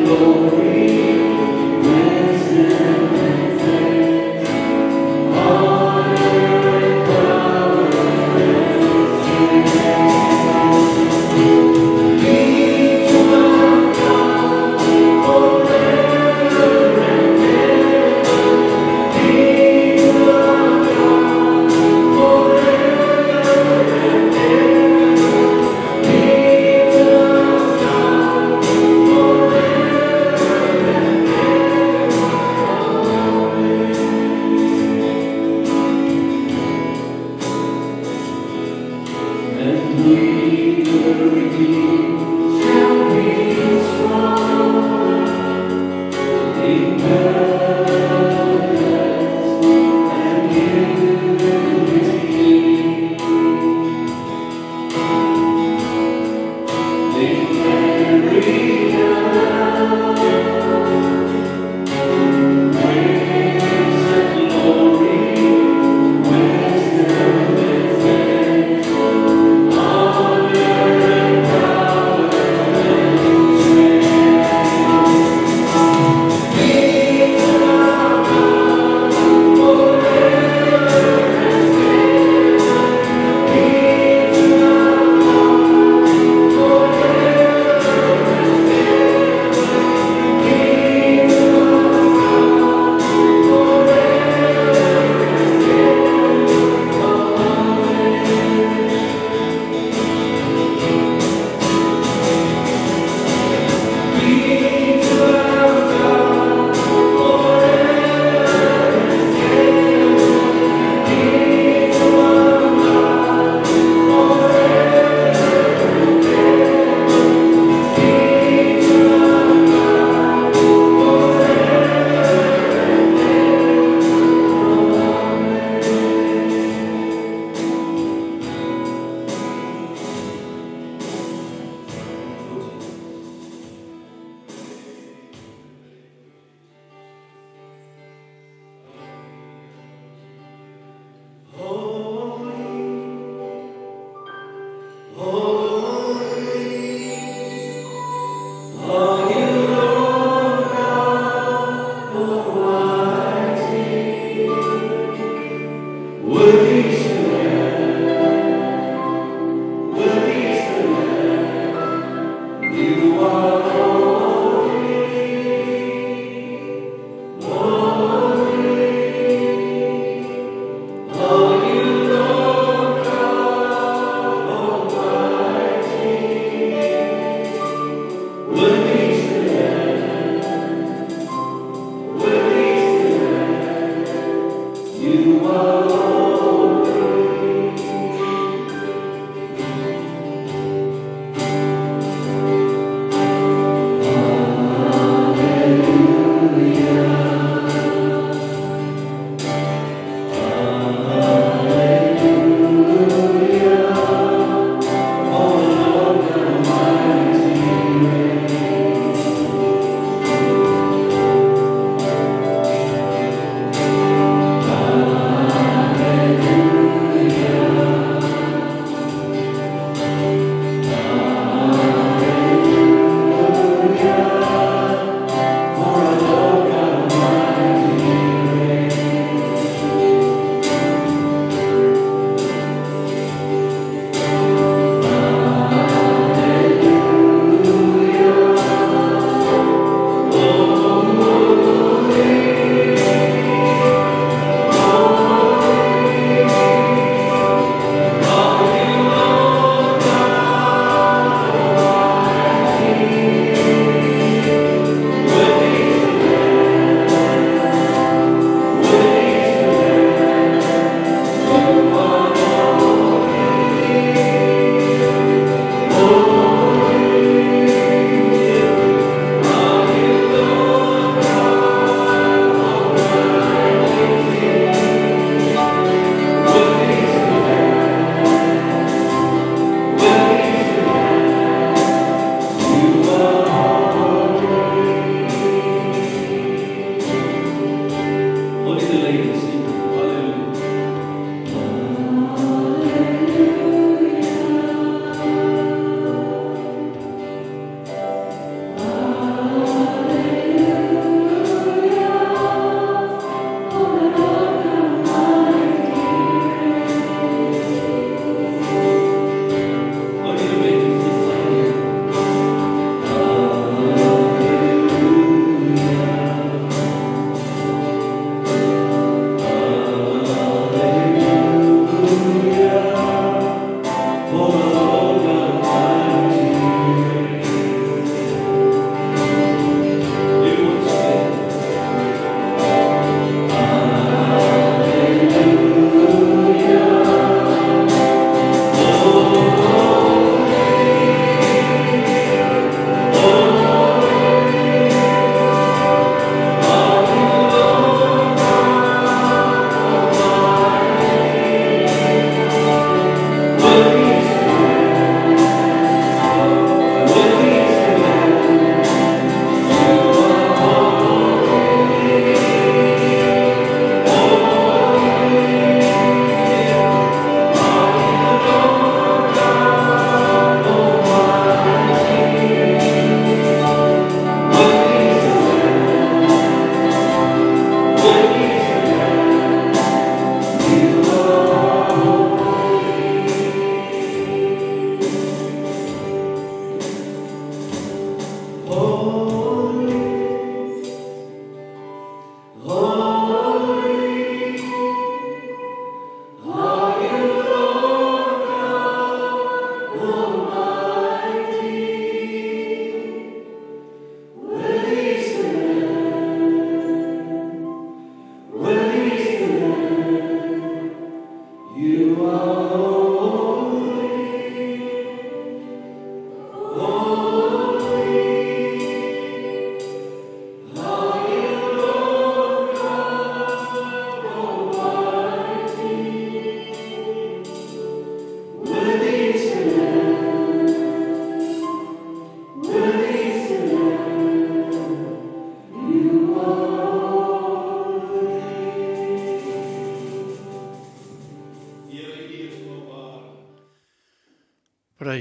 Glory, wisdom, and faith. All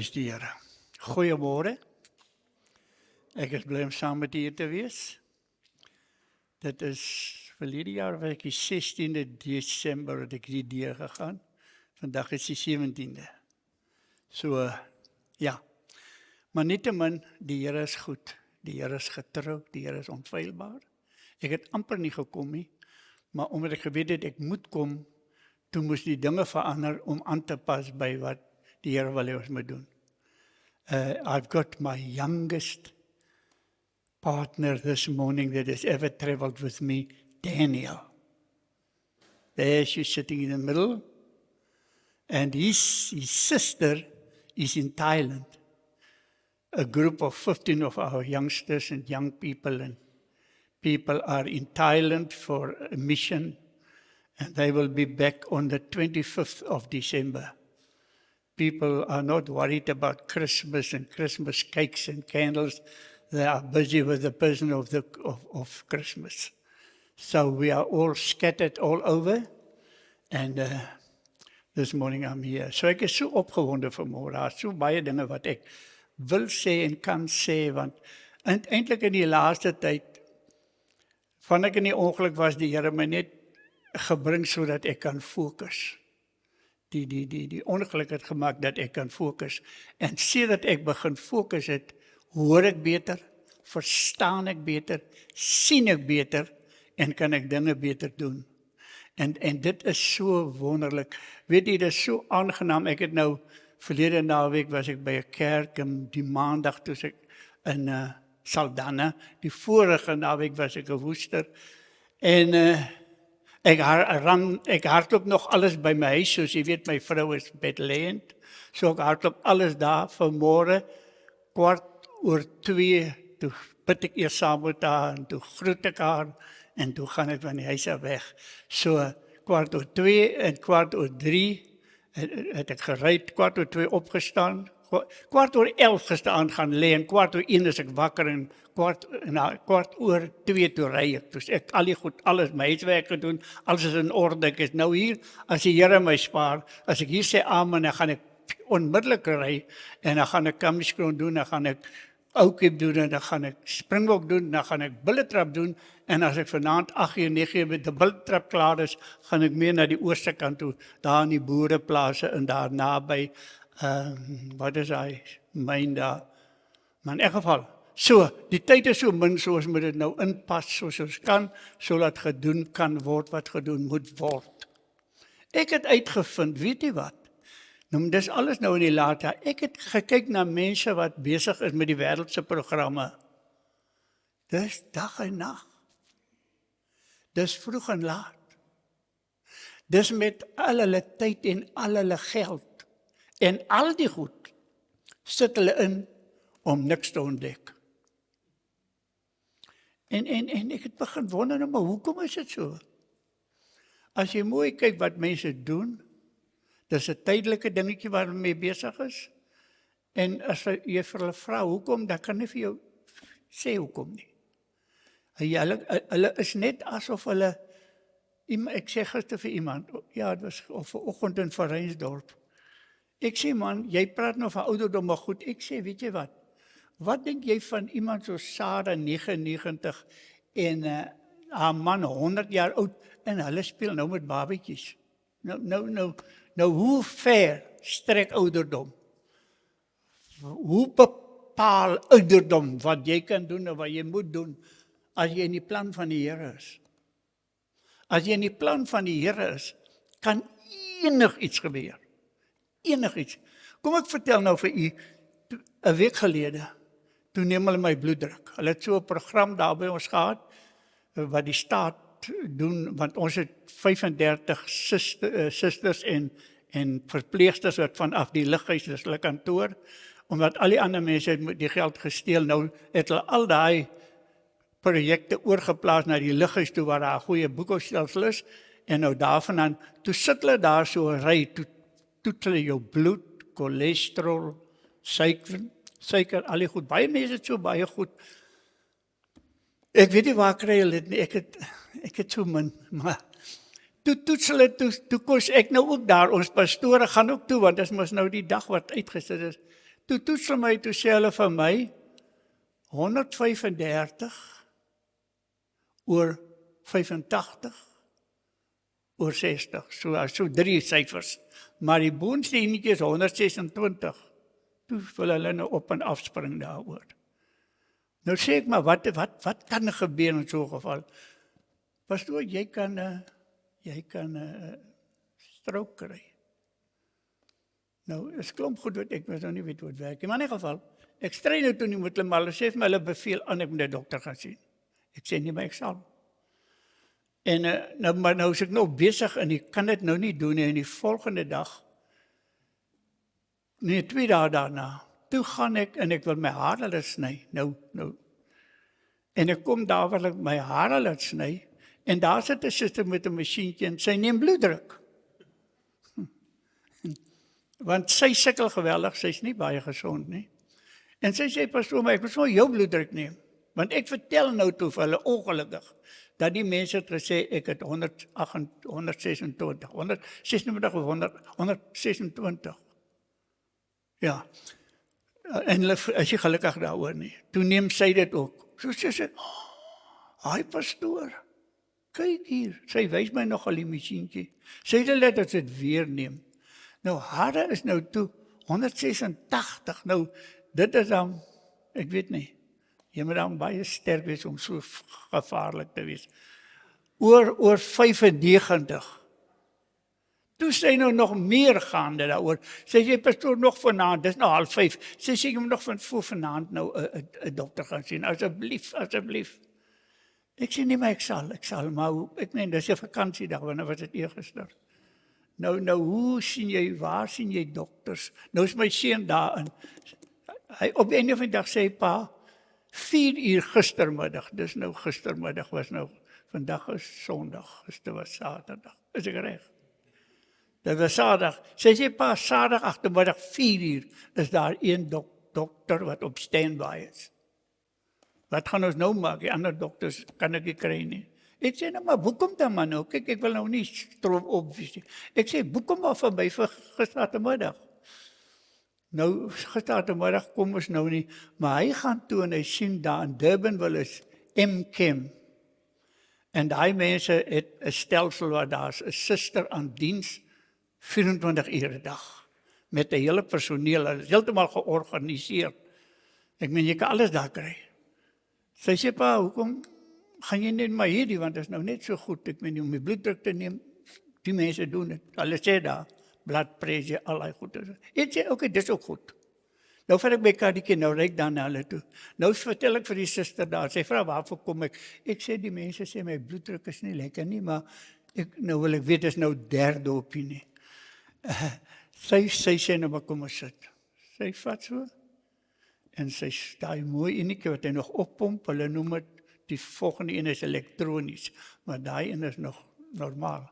Prys die Here. Goeiemôre. Ek is bly om saam met julle te wees. Dit is verlede jaar was ek die 16de Desember het ek die deur gegaan. Vandag is die 17de. So, ja. Maar nietemin, die Here is goed. Die Here is getrou, die Here is onfeilbaar. Ek het amper nie gekom nie, maar omdat ek geweet het ek moet kom, toe moes die dinge verander om aan te pas by wat die Here wil hê ons moet doen. I've got my youngest partner this morning that has ever traveled with me, Daniel. There she's sitting in the middle, and his sister is in Thailand. A group of 15 of our youngsters and young people are in Thailand for a mission, and they will be back on the 25th of December. People are not worried about Christmas and Christmas cakes and candles. They are busy with the business of Christmas. So we are all scattered all over, and this morning I'm here. So ek is so opgewonde vanmôre. Daar is so baie dinge wat ek wil sê en kan sê, want eintlik in die laaste tyd, van ek in die ongeluk was, die Here my net gebring sodat ek kan fokus. Die ongeluk het gemaak dat ek kan fokus. En sedert ek begin fokus het, hoor ek beter, verstaan ek beter, sien ek beter en kan ek dinge beter doen. En dit is so wonderlik. Weet jy, dit is so aangenaam. Ek het nou verlede naweek was ek by 'n kerk en die maandag toe ek in Saldanha. Die vorige naweek was ek in Woester. En ek hardloop nog alles by my huis, soos jy weet, my vrou is bedlêend. So ek hardloop alles daar vanmôre, 2:15, toe bid ek eers saam met haar, en toe groet ek haar, en toe gaan ek van die huis af weg. So 2:15 en 2:45 het ek gery, 2:15 opgestaan, 11:15 gestaan gaan lê, en 1:15 is ek wakker, en 2:15 toe ry ek. Dus ek al die goed, alles, my huiswerk gedoen, alles is in orde, ek is nou hier, as die Here my spaar, as ek hier sê amen, dan gaan ek onmiddellik ry, en dan gaan ek kammieskroon doen, dan gaan ek oukip doen, en dan gaan ek springbok doen, dan gaan ek bulletrap doen, en as ek vanaand 8:00, 9:00 met die bulletrap klaar is, gaan ek meer na die ooste kant toe, daar in die boereplase, en daar naby, wat is hy, myn daar, maar in elk geval, so, die tyd is so min, so ons moet dit nou inpas, soos ons kan, sodat gedoen kan word, wat gedoen moet word. Ek het uitgevind, weet jy wat, nou, dis alles nou in die laat, ek het gekyk na mense wat besig is met die wêreldse programme. Dis dag en nag. Dis vroeg en laat. Dis met al hulle tyd en al hulle geld, en al die goed, sit hulle in, om niks te ontdek. En ek het begin wonder, maar hoekom is dit so? As jy mooi kyk wat mense doen, dis 'n tydelike dingetjie waarmee besig is, en as jy vir hulle vra, hoekom, dan kan nie vir jou sê hoekom nie. Hulle is net asof hulle, ek sê gister vir iemand, ja, dit was vanoggend in Verreinsdorp, ek sê man, jy praat nou van ouderdom, maar goed, ek sê, weet jy wat dink jy van iemand so Sarah 99 en haar man 100 jaar oud, en hulle speel nou met babietjies. Nou hoe ver strek ouderdom? Hoe bepaal ouderdom wat jy kan doen en wat jy moet doen, as jy in die plan van die Here is? As jy in die plan van die Here is, kan enigiets gebeur. Enigiets. Kom ek vertel nou vir u, 'n week gelede, toe neem hulle my bloeddruk. Hulle het so 'n program daar by ons gehad, wat die staat doen, want ons het 35 susters en verpleegsters wat vanaf die lighuis, dis hulle kantoor, omdat al die ander mense het die geld gesteel, nou het hulle al daai projekte oorgeplaas na die lighuis toe, waar daar 'n goeie boekhoustelsel is, en nou daarvandaan, toe sit hulle daar so 'n ry, toe toets hulle jou bloed, cholesterol, suiker, al die goed, baie mense het so baie goed. Ek weet nie waar kry hulle dit nie, ek het so min, maar toe toets hulle, toe kos ek nou ook daar, ons pastore gaan ook toe, want dit is mos nou die dag wat uitgesit is, Toe toets hulle my, toe sê hulle vir my, 135 oor 85 oor 60. So 3 syfers. Maar die boonste enetjie is 126. Toe wil hulle nou op en afspring daaroor. Nou sê ek maar, wat kan gebeur in so 'n geval? Pastoor, jy kan stroke kry. Nou, is klomp goed wat ek nou nie weet hoe het werk nie. Maar in 'n geval, ek stry nou toe nie met hulle, maar hulle sê vir my, hulle beveel aan ek moet 'n dokter gaan sien. Ek sê nie, maar ek sal. En nou is ek nou besig en ek kan dit nou nie doen nie. En die volgende dag, 2 dae daarna, toe gaan ek en ek wil my hare laat sny. Nou. En ek kom daar waar ek my hare laat sny en daar sit 'n suster met 'n masjienkie en sy neem bloeddruk. Want sy sukkel geweldig, sy's nie baie gesond nie. En sy sê, pastoor, maar ek moet sommer jou bloeddruk neem. Want ek vertel nou toe vir hulle ongelukkig, dat die mense het gesê, ek het 126 of 126. Ja, en hulle is nie gelukkig daaroor nie. Toe neem sy dit ook. So sê sy, hi pastoor, kyk hier. Sy wys my nog al die masjienkie. Sy het let dat sy dit weer neem. Nou, hare is nou toe 186. Nou, dit is dan, ek weet nie, jy moet dan baie sterk wees om so gevaarlik te wees. Oor 95. Toe sy nou nog meer gaande daaroor. Sy sê, pastoor, nog vanaand, dis nou 4:30. Sy sê, jy moet nog voor vanaand nou 'n dokter gaan sien. Asseblief. Ek sê nie, maar ek sal, maar ek meen, dis 'n vakansiedag, wanneer was dit eergister? Nou, waar sien jy dokters? Nou is my seun daarin. Hy op een of ander dag sê, pa, 4 uur gistermiddag, dis nou gistermiddag was nou, vandag is Sondag, gister was Saterdag, is ek reg? Dit was Saterdag. Sy sê, pa, Saterdag agtermiddag 4 uur, is daar een dokter wat op standby is. Wat gaan ons nou maak? Die ander dokters kan ek nie kry nie. Ek sê, nou maar boek hom dan maar nou. Kijk, ek wil nou nie stroom opvies nie. Ek sê, boek hom maar vir my vir gisteravond. Nou, gisteravond kom ons nou nie, maar hy gaan toe en hy sien daar in Durbanville is M-Chem. En die mense het 'n stelsel waar daar's 'n suster aan diens 24 ure 'n dag. Met 'n hele personeel, hulle is heeltemal georganiseer. Ek meen, jy kan alles daar kry. Sy sê, pa, hoekom gaan jy net maar hierdie, want dit is nou net so goed, ek meen, om die bloeddruk te neem, die mense doen het. Hulle sê daar, bloedpressure, al die goed. Ek sê, oké, dis ook goed. Nou vat ek my karretjie, nou ry ek dan na hulle toe. Nou vertel ek vir die suster daar, sy vra, waarvoor kom ek? Ek sê, die mense sê, my bloeddruk is nie lekker nie, maar nou wil ek weet, dis nou 3de opinie. Sy sê, nou maar kom ons sit. Sy vat so, en sy daai mooi enetjie wat hy nog oppomp, hulle noem het, die volgende een is elektronies, maar daai een is nog normaal.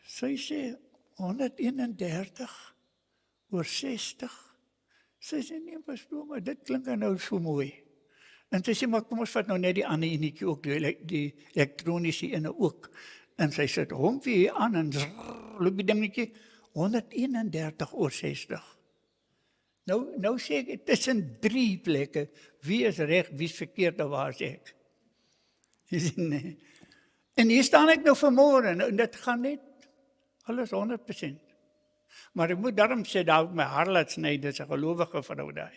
Sy sê, 131 oor 60. Sy sê, nee, pastoor, maar dit klink nou so mooi. En sy sê, maar kom ons vat nou net die ander enetjie ook, die elektronische ene ook. En sy sit hom weer aan en loop die dingetjie, 131 oor 60. Nou sê ek, tussen 3 plekke, wie is reg, wie is verkeerd, of waar sê ek? Nee. En hier staan ek nou vanmorgen, en dit gaan net, alles 100%. Maar ek moet daarom sê, daar ook my haar laat sny, dit is 'n gelowige vrou daar.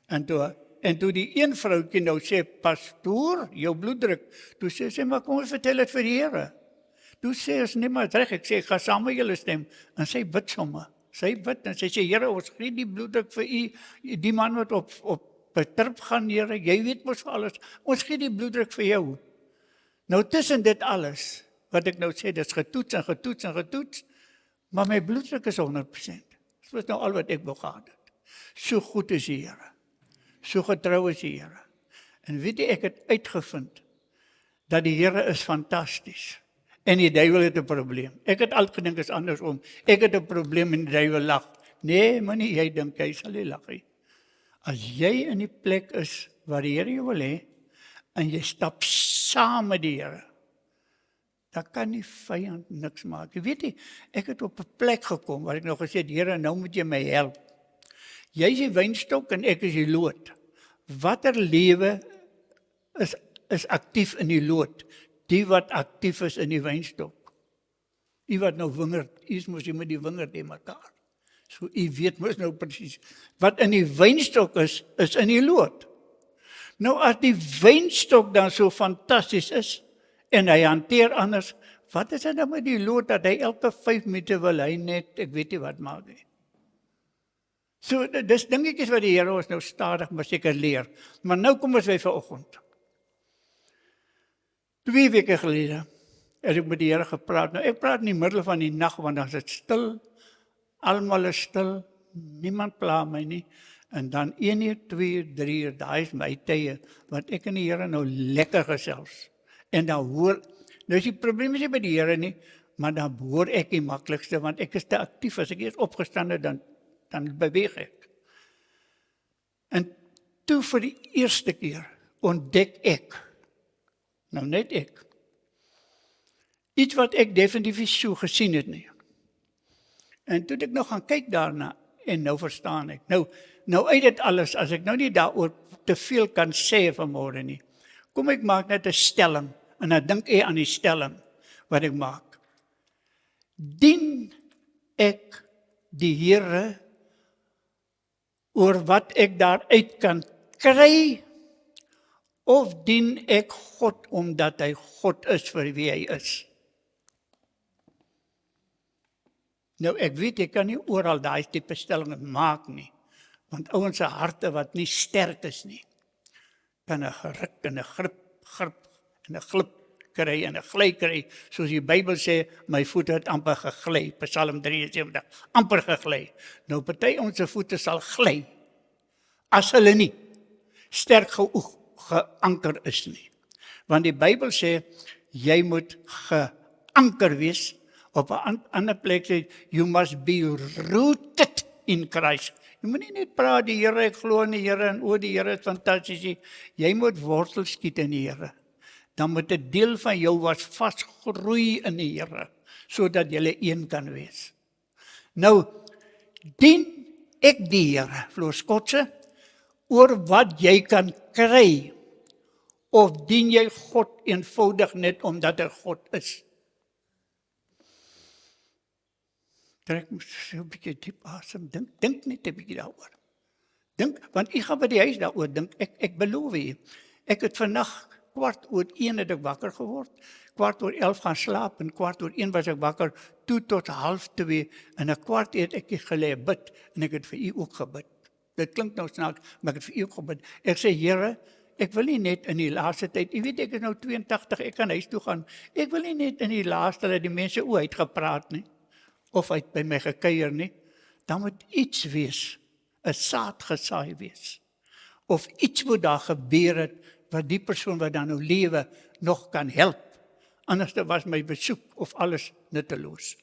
En toe die een vroukie nou sê, pastoor, jou bloeddruk, toe sê sy, maar kom ons vertel het vir die Here. Toe sê ons, nee maar reg, ek sê, ek gaan saam met julle stem, en sy bid sommer. Sy bid, en sy sê, Here, ons gee die bloeddruk vir u, die man wat op betrip gaan, Here, jy weet mos vir alles, ons gee die bloeddruk vir jou. Nou tussen dit alles, wat ek nou sê, dit is getoets, maar my bloeddruk is 100%. Dit was nou al wat ek wou gehad het. So goed is die Here, so getrou is die Here. En weet jy, ek het uitgevind, dat die Here is fantasties. En die duiwel het 'n probleem. Ek het altyd gedink is andersom. Ek het 'n probleem en die duiwel lag. Nee, maar nie, jy dink hy sal nie lag nie. As jy in die plek is waar die Here jou wil hê, en jy stap saam met die Here, dan kan die vyand niks maak. Jy weet nie, ek het op 'n plek gekom, waar ek nou gesê het, Here, nou moet jy my help. Jy is die wynstok en ek is die loot. Watter lewe is aktief in die loot? Die wat aktief is in die wynstok. U wat nou wingerd, u is mos jy met die wingerd in mekaar. So u weet mos nou presies. Wat in die wynstok is in die loot. Nou as die wynstok dan so fantasties is, en hy hanteer anders, wat is dit dan met die loot, dat hy elke 5 minute wil hy net, ek weet nie wat maak nie. So, dis dingetjies wat die Here ons nou stadig maar seker leer. Maar nou kom ons by vanoggend. 2 weke gelede het ek met die Here gepraat. Nou, ek praat in die middel van die nag, want dan is dit stil, almal is stil, niemand pla my nie. En dan 1 uur, 2 uur, 3 uur, daai is my tye, want ek en die Here nou lekker gesels. En dan hoor, nou is die probleem is nie by die Here nie, maar dan hoor ek die maklikste, want ek is te aktief, as ek eers opgestaan het, dan beweeg ek. En toe vir die eerste keer ontdek ek, nou net ek, iets wat ek definitief so gesien het nie. En toe ek nou gaan kyk daarna, en nou verstaan ek. Nou uit dit alles, as ek nou nie daaroor te veel kan sê vanmôre nie, kom ek maak net 'n stelling, en dan dink ek aan die stelling wat ek maak. Dien ek die Here oor wat ek daaruit kan kry, of dien ek God omdat hy God is vir wie hy is? Nou ek weet, ek kan nie oral daai tipe stellings maak nie, want ouens se harte wat nie sterk is nie, kan 'n geruk en 'n grip en 'n glip kry en 'n gly kry, soos die Bybel sê, my voete het amper gegly, Psalm 73, amper gegly. Nou party ons se voete sal gly, as hulle nie sterk geanker is nie. Want die Bybel sê, jy moet geanker wees, op 'n ander plek sê, you must be rooted in Christ. Jy moet nie net praat, die Here, ek glo in die Here, en die Here is fantasties. Jy moet wortel skiet in die Here. Dan moet 'n deel van jou was vasgroei in die Here, sodat jy een kan wees. Nou, dien ek die Here, Floor Skotse, oor wat jy kan kry, of dien jy God eenvoudig net omdat hy God is? Trek so 'n bietjie diep asem, dink net 'n bietjie daaroor. Dink, want ek gaan by die huis daaroor dink, ek beloof jy. Ek het vandag 1:15 het ek wakker geword, 11:15 gaan slaap, en 1:15 was ek wakker, toe tot 1:30, en 1:15 het ek gelê bid, en ek het vir u ook gebid. Dit klink nou snaaks, maar ek het vir u ook gebid. Ek sê, Here, ek wil nie net in die laaste tyd, u weet ek is nou 82, ek kan huis toe gaan, ek wil nie net in die laaste dat die mense uitgepraat nie, of uit by my gekuier nie, dan moet iets wees, 'n saad gesaai wees, of iets moet daar gebeur het, wat die persoon wat dan nou lewe, nog kan help, anders was my besoek, of alles nutteloos.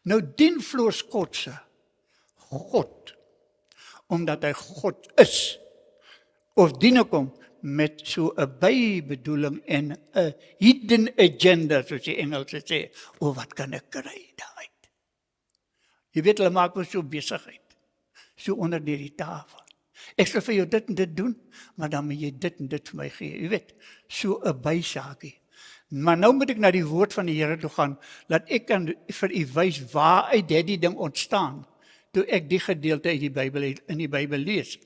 Nou dien Floor Skotse God, omdat hy God is, of dien ek hom met so 'n bybedoeling en 'n hidden agenda, soos die Engelse sê, wat kan ek kry daaruit? Jy weet, hulle maak ons so besigheid, so onder die tafel. Ek sal vir jou dit en dit doen, maar dan moet jy dit en dit vir my gee. Jy weet, so 'n bysaakie. Maar nou moet ek na die woord van die Here toe gaan, dat ek kan vir u wys waaruit die ding ontstaan, toe ek die gedeelte uit in die Bybel lees.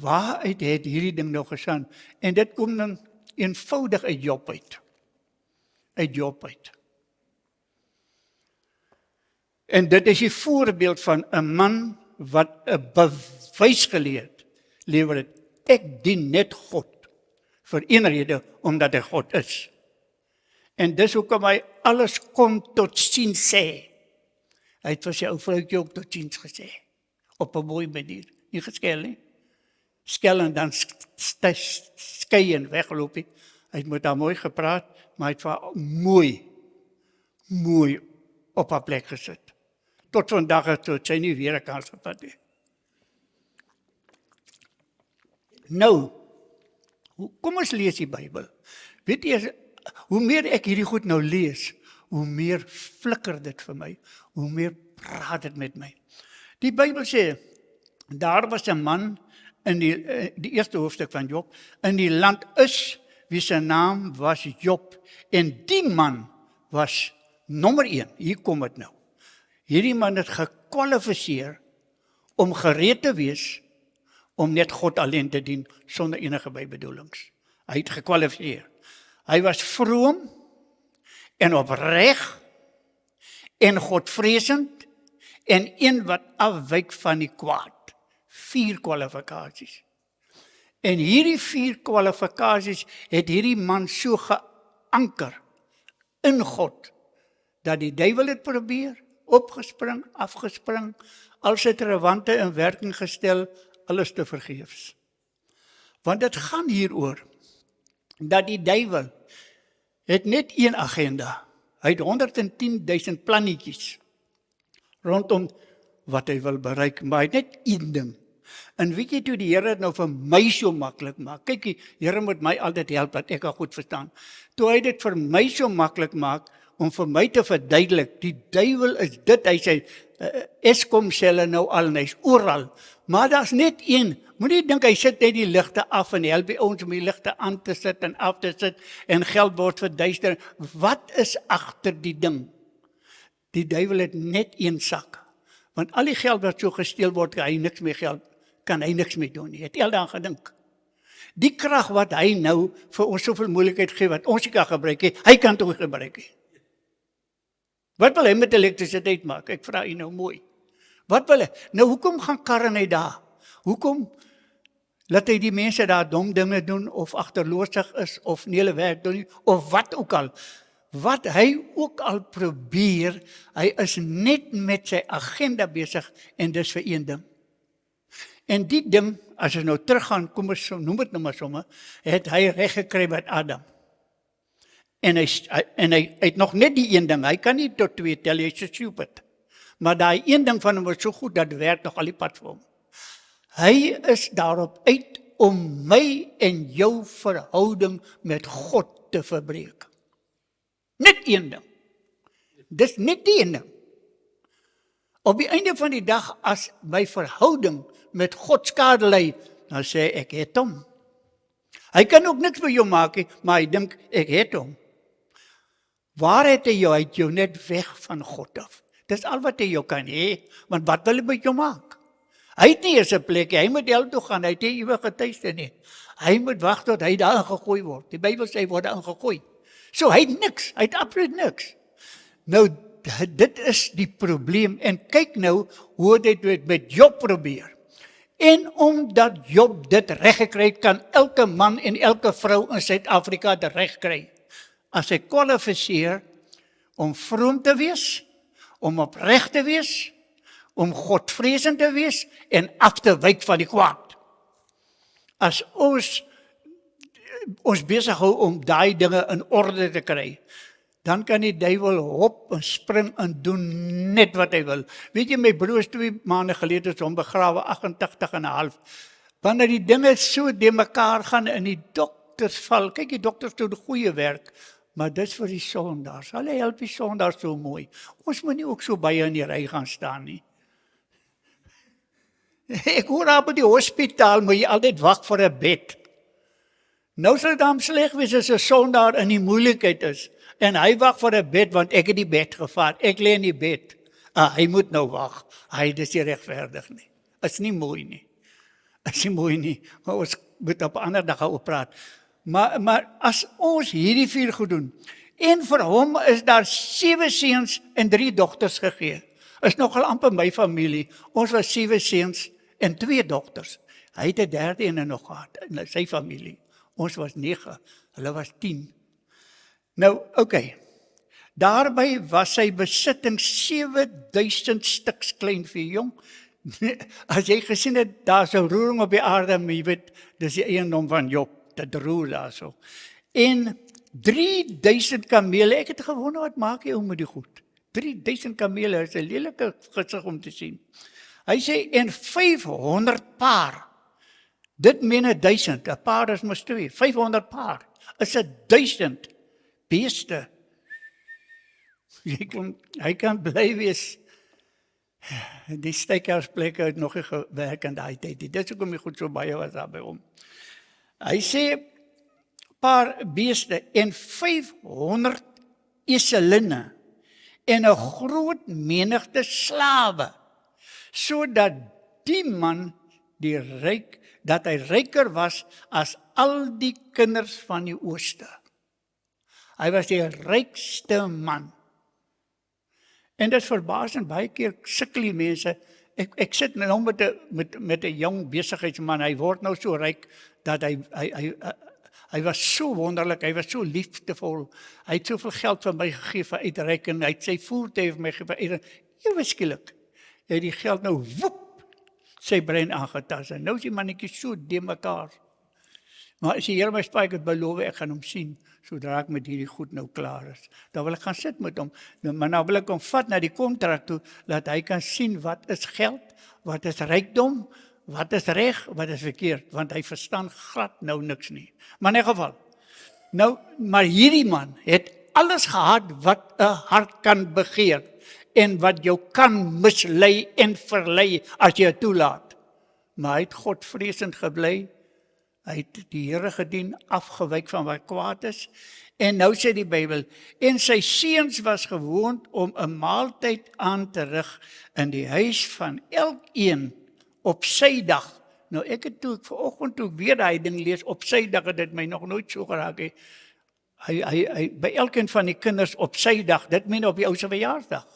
Waaruit het hierdie ding nou gestaan? En dit kom dan eenvoudig uit Job uit. Uit Job uit. En dit is die voorbeeld van 'n man wat 'n bewys gelewer het. Ek dien net God, vir een rede, omdat hy God is. En dis hoekom hy alles kon tot siens sê. Hy het vir sy ou vrouwtjie ook tot siens gesê, op 'n mooi manier, nie geskel nie. Skel en dan skei en weggeloop. Hy het met haar mooi gepraat, maar hy het vir haar mooi op haar plek gesit. Tot vandag het sy nie weer 'n kans gevat nie. Nou, kom ons lees die Bybel. Weet jy, hoe meer ek hierdie goed nou lees, hoe meer flikker dit vir my, hoe meer praat dit met my. Die Bybel sê, Daar was 'n man in die eerste hoofstuk van Job, in die land Us, wie sy naam was Job, en die man was nommer 1, hier kom het nou. Hierdie man het gekwalifiseer om gereed te wees, om net God alleen te dien, sonder enige bybedoelings. Hy het gekwalifiseer. Hy was vroom, en opreg, en godvreesend, en een wat afwyk van die kwaad. 4 kwalifikasies. En hierdie 4 kwalifikasies het hierdie man so geanker in God, dat die duiwel het probeer, opgespring, afgespring, als het relevante in werking gestel, alles te vergeefs. Want dit gaan hieroor, dat die duiwel het net een agenda. Hy het 110.000 plannetjies rondom wat hy wil bereik, maar hy het net een ding. En weet jy toe die Here het nou vir my so maklik maak, kyk die Here moet my altyd help, dat ek goed verstaan. Toe hy dit vir my so maklik maak, om vir my te verduidelik, die duiwel is dit, hy sê, Eskom selle nou al, en hy is oral, maar daar's net een, moenie dink hy sit net die ligte af, en help ons om die ligte aan te sit, en af te sit, en geld word verduister. Wat is agter die ding? Die duiwel het net een sak, want al die geld wat so gesteel word, kan hy niks mee doen nie, het elke gedink. Die krag wat hy nou vir ons soveel moeilikheid gee, wat ons nie kan gebruik nie, hy kan toch gebruik nie. Wat wil hy met elektrisiteit maak? Ek vra u nou mooi. Wat wil hy? Nou hoekom gaan karren hy daar? Hoekom laat hy die mense daar dom dinge doen, of agterloosig is, of nie hulle werk doen nie, of wat ook al. Wat hy ook al probeer, hy is net met sy agenda besig, en dis vir een ding. En die ding, as hy nou teruggaan, kom ons noem het nou maar somme, het hy reg gekry met Adam. En hy het nog net die een ding, hy kan nie tot 2 tel, hy is so stupid. Maar die een ding van hom is so goed, dat werk nog al die pad vir hom. Hy is daarop uit om my en jou verhouding met God te verbreek. Net een ding. Dis net die een ding. Op die einde van die dag, as my verhouding met God skade ly, dan sê ek het hom. Hy kan ook niks vir jou maak, maar hy dink ek het hom. Waar het hy jou? Hy het jou net weg van God af. Dis al wat hy jou kan hê, want wat wil hy met jou maak? Hy het nie eers 'n plek, hy moet hel toe gaan, hy het nie ewige tuiste nie. Hy moet wag tot hy daar ingegooi word. Die Bybel sê hy word ingegooi. So hy het niks, hy het absoluut niks. Nou, dit is die probleem, en kyk nou hoe dit met Job probeer. En omdat Job dit reg gekry het, kan elke man en elke vrou in Suid-Afrika dit reg kry. As hy kwalifiseer om vroom te wees, om opreg te wees, om godvreesend te wees, en af te wyk van die kwaad. As ons besig hou om daai dinge in orde te kry, dan kan die duiwel hop en spring en doen net wat hy wil. Weet jy, my broer is 2 maande gelede is hom begrawe, 88,5. Wanneer die dinge so de mekaar gaan in die dokters val, kyk die dokters doen goeie werk, maar dis vir die sondaars. Hulle help die sondaars so mooi. Ons moet nie ook so baie in die ry gaan staan nie. Ek hoor daar by die hospitaal, moet jy altyd wag vir 'n bed. Nou sal dit hom sleg wees as 'n sondaar in die moeilikheid is, en hy wag vir 'n bed, want ek het die bed gevaar, ek lê in die bed. Hy moet nou wag, dis nie regverdig nie. Is nie mooi nie. Is nie mooi nie, maar ons moet op 'n ander dag oor praat. Maar as ons hierdie 4 goed doen, en vir hom is daar 7 seuns en 3 dogters gegee. Is nogal amper my familie. Ons was 7 seuns en 2 dogters. Hy het 'n derde ene nog gehad in sy familie. Ons was 9, hulle was 10. Nou, okay. Daarby was sy besitting 7000 stuks klein vir jong. As jy gesien het, daar's 'n roering op die aarde, maar jy weet, dis die eiendom van Job, dit roer daar so. En 3000 kamele, ek het gewonder, wat maak jy met die goed? 3000 kamele, is 'n lelike gesig om te sien. Hy sê, en 500 paar, dit meen 1000, 'n paar is mos 2, 500 paar, is 1000 beeste. Hy kan bly wees, Die steekhuisplekke het nog nie gewerk in daai tyd nie. Dis hoekom die goed so baie was daar by hom. Hy sê, paar beeste en 500 eselinne en 'n groot menigte slawe, sodat die man dat hy ryker was as al die kinders van die ooste. Hy was die rykste man. En dit is verbaasend, baie keer sukkel die mense. Ek sit nou met 'n jong besigheidsman, hy word nou so ryk, dat hy was so wonderlik, hy was so liefdevol, hy het soveel geld vir my gegee vir uitreiking, hy het sy voertuig vir my gegee vir uitreiking, ewe skielik, hy het die geld nou, woep, sy brein aangetast, en nou is die mannetjie so de mekaar. Maar as die Here my spaak het beloof, ek gaan hom sien, sodra ek met hierdie goed nou klaar is. Dan wil ek gaan sit met hom, maar nou wil ek hom vat na die kontrak toe, dat hy kan sien wat is geld, wat is rykdom, wat is reg, wat is verkeerd, want hy verstaan glad nou niks nie. Maar in 'n geval, nou, maar hierdie man het alles gehad wat 'n hart kan begeer, en wat jou kan mislei en verlei, as jy het toelaat. Maar hy het Godvreesend gebly, hy het die Here gedien, afgewyk van wat kwaad is, en nou sê die Bybel, en sy seuns was gewoond om 'n maaltyd aan te rig in die huis van elkeen op sy dag. Nou ek het vanoggend toe weer daai ding lees, op sy dag het dit my nog nooit so geraak he. Hy by elkeen van die kinders op sy dag, dit meen op die ou se verjaarsdag.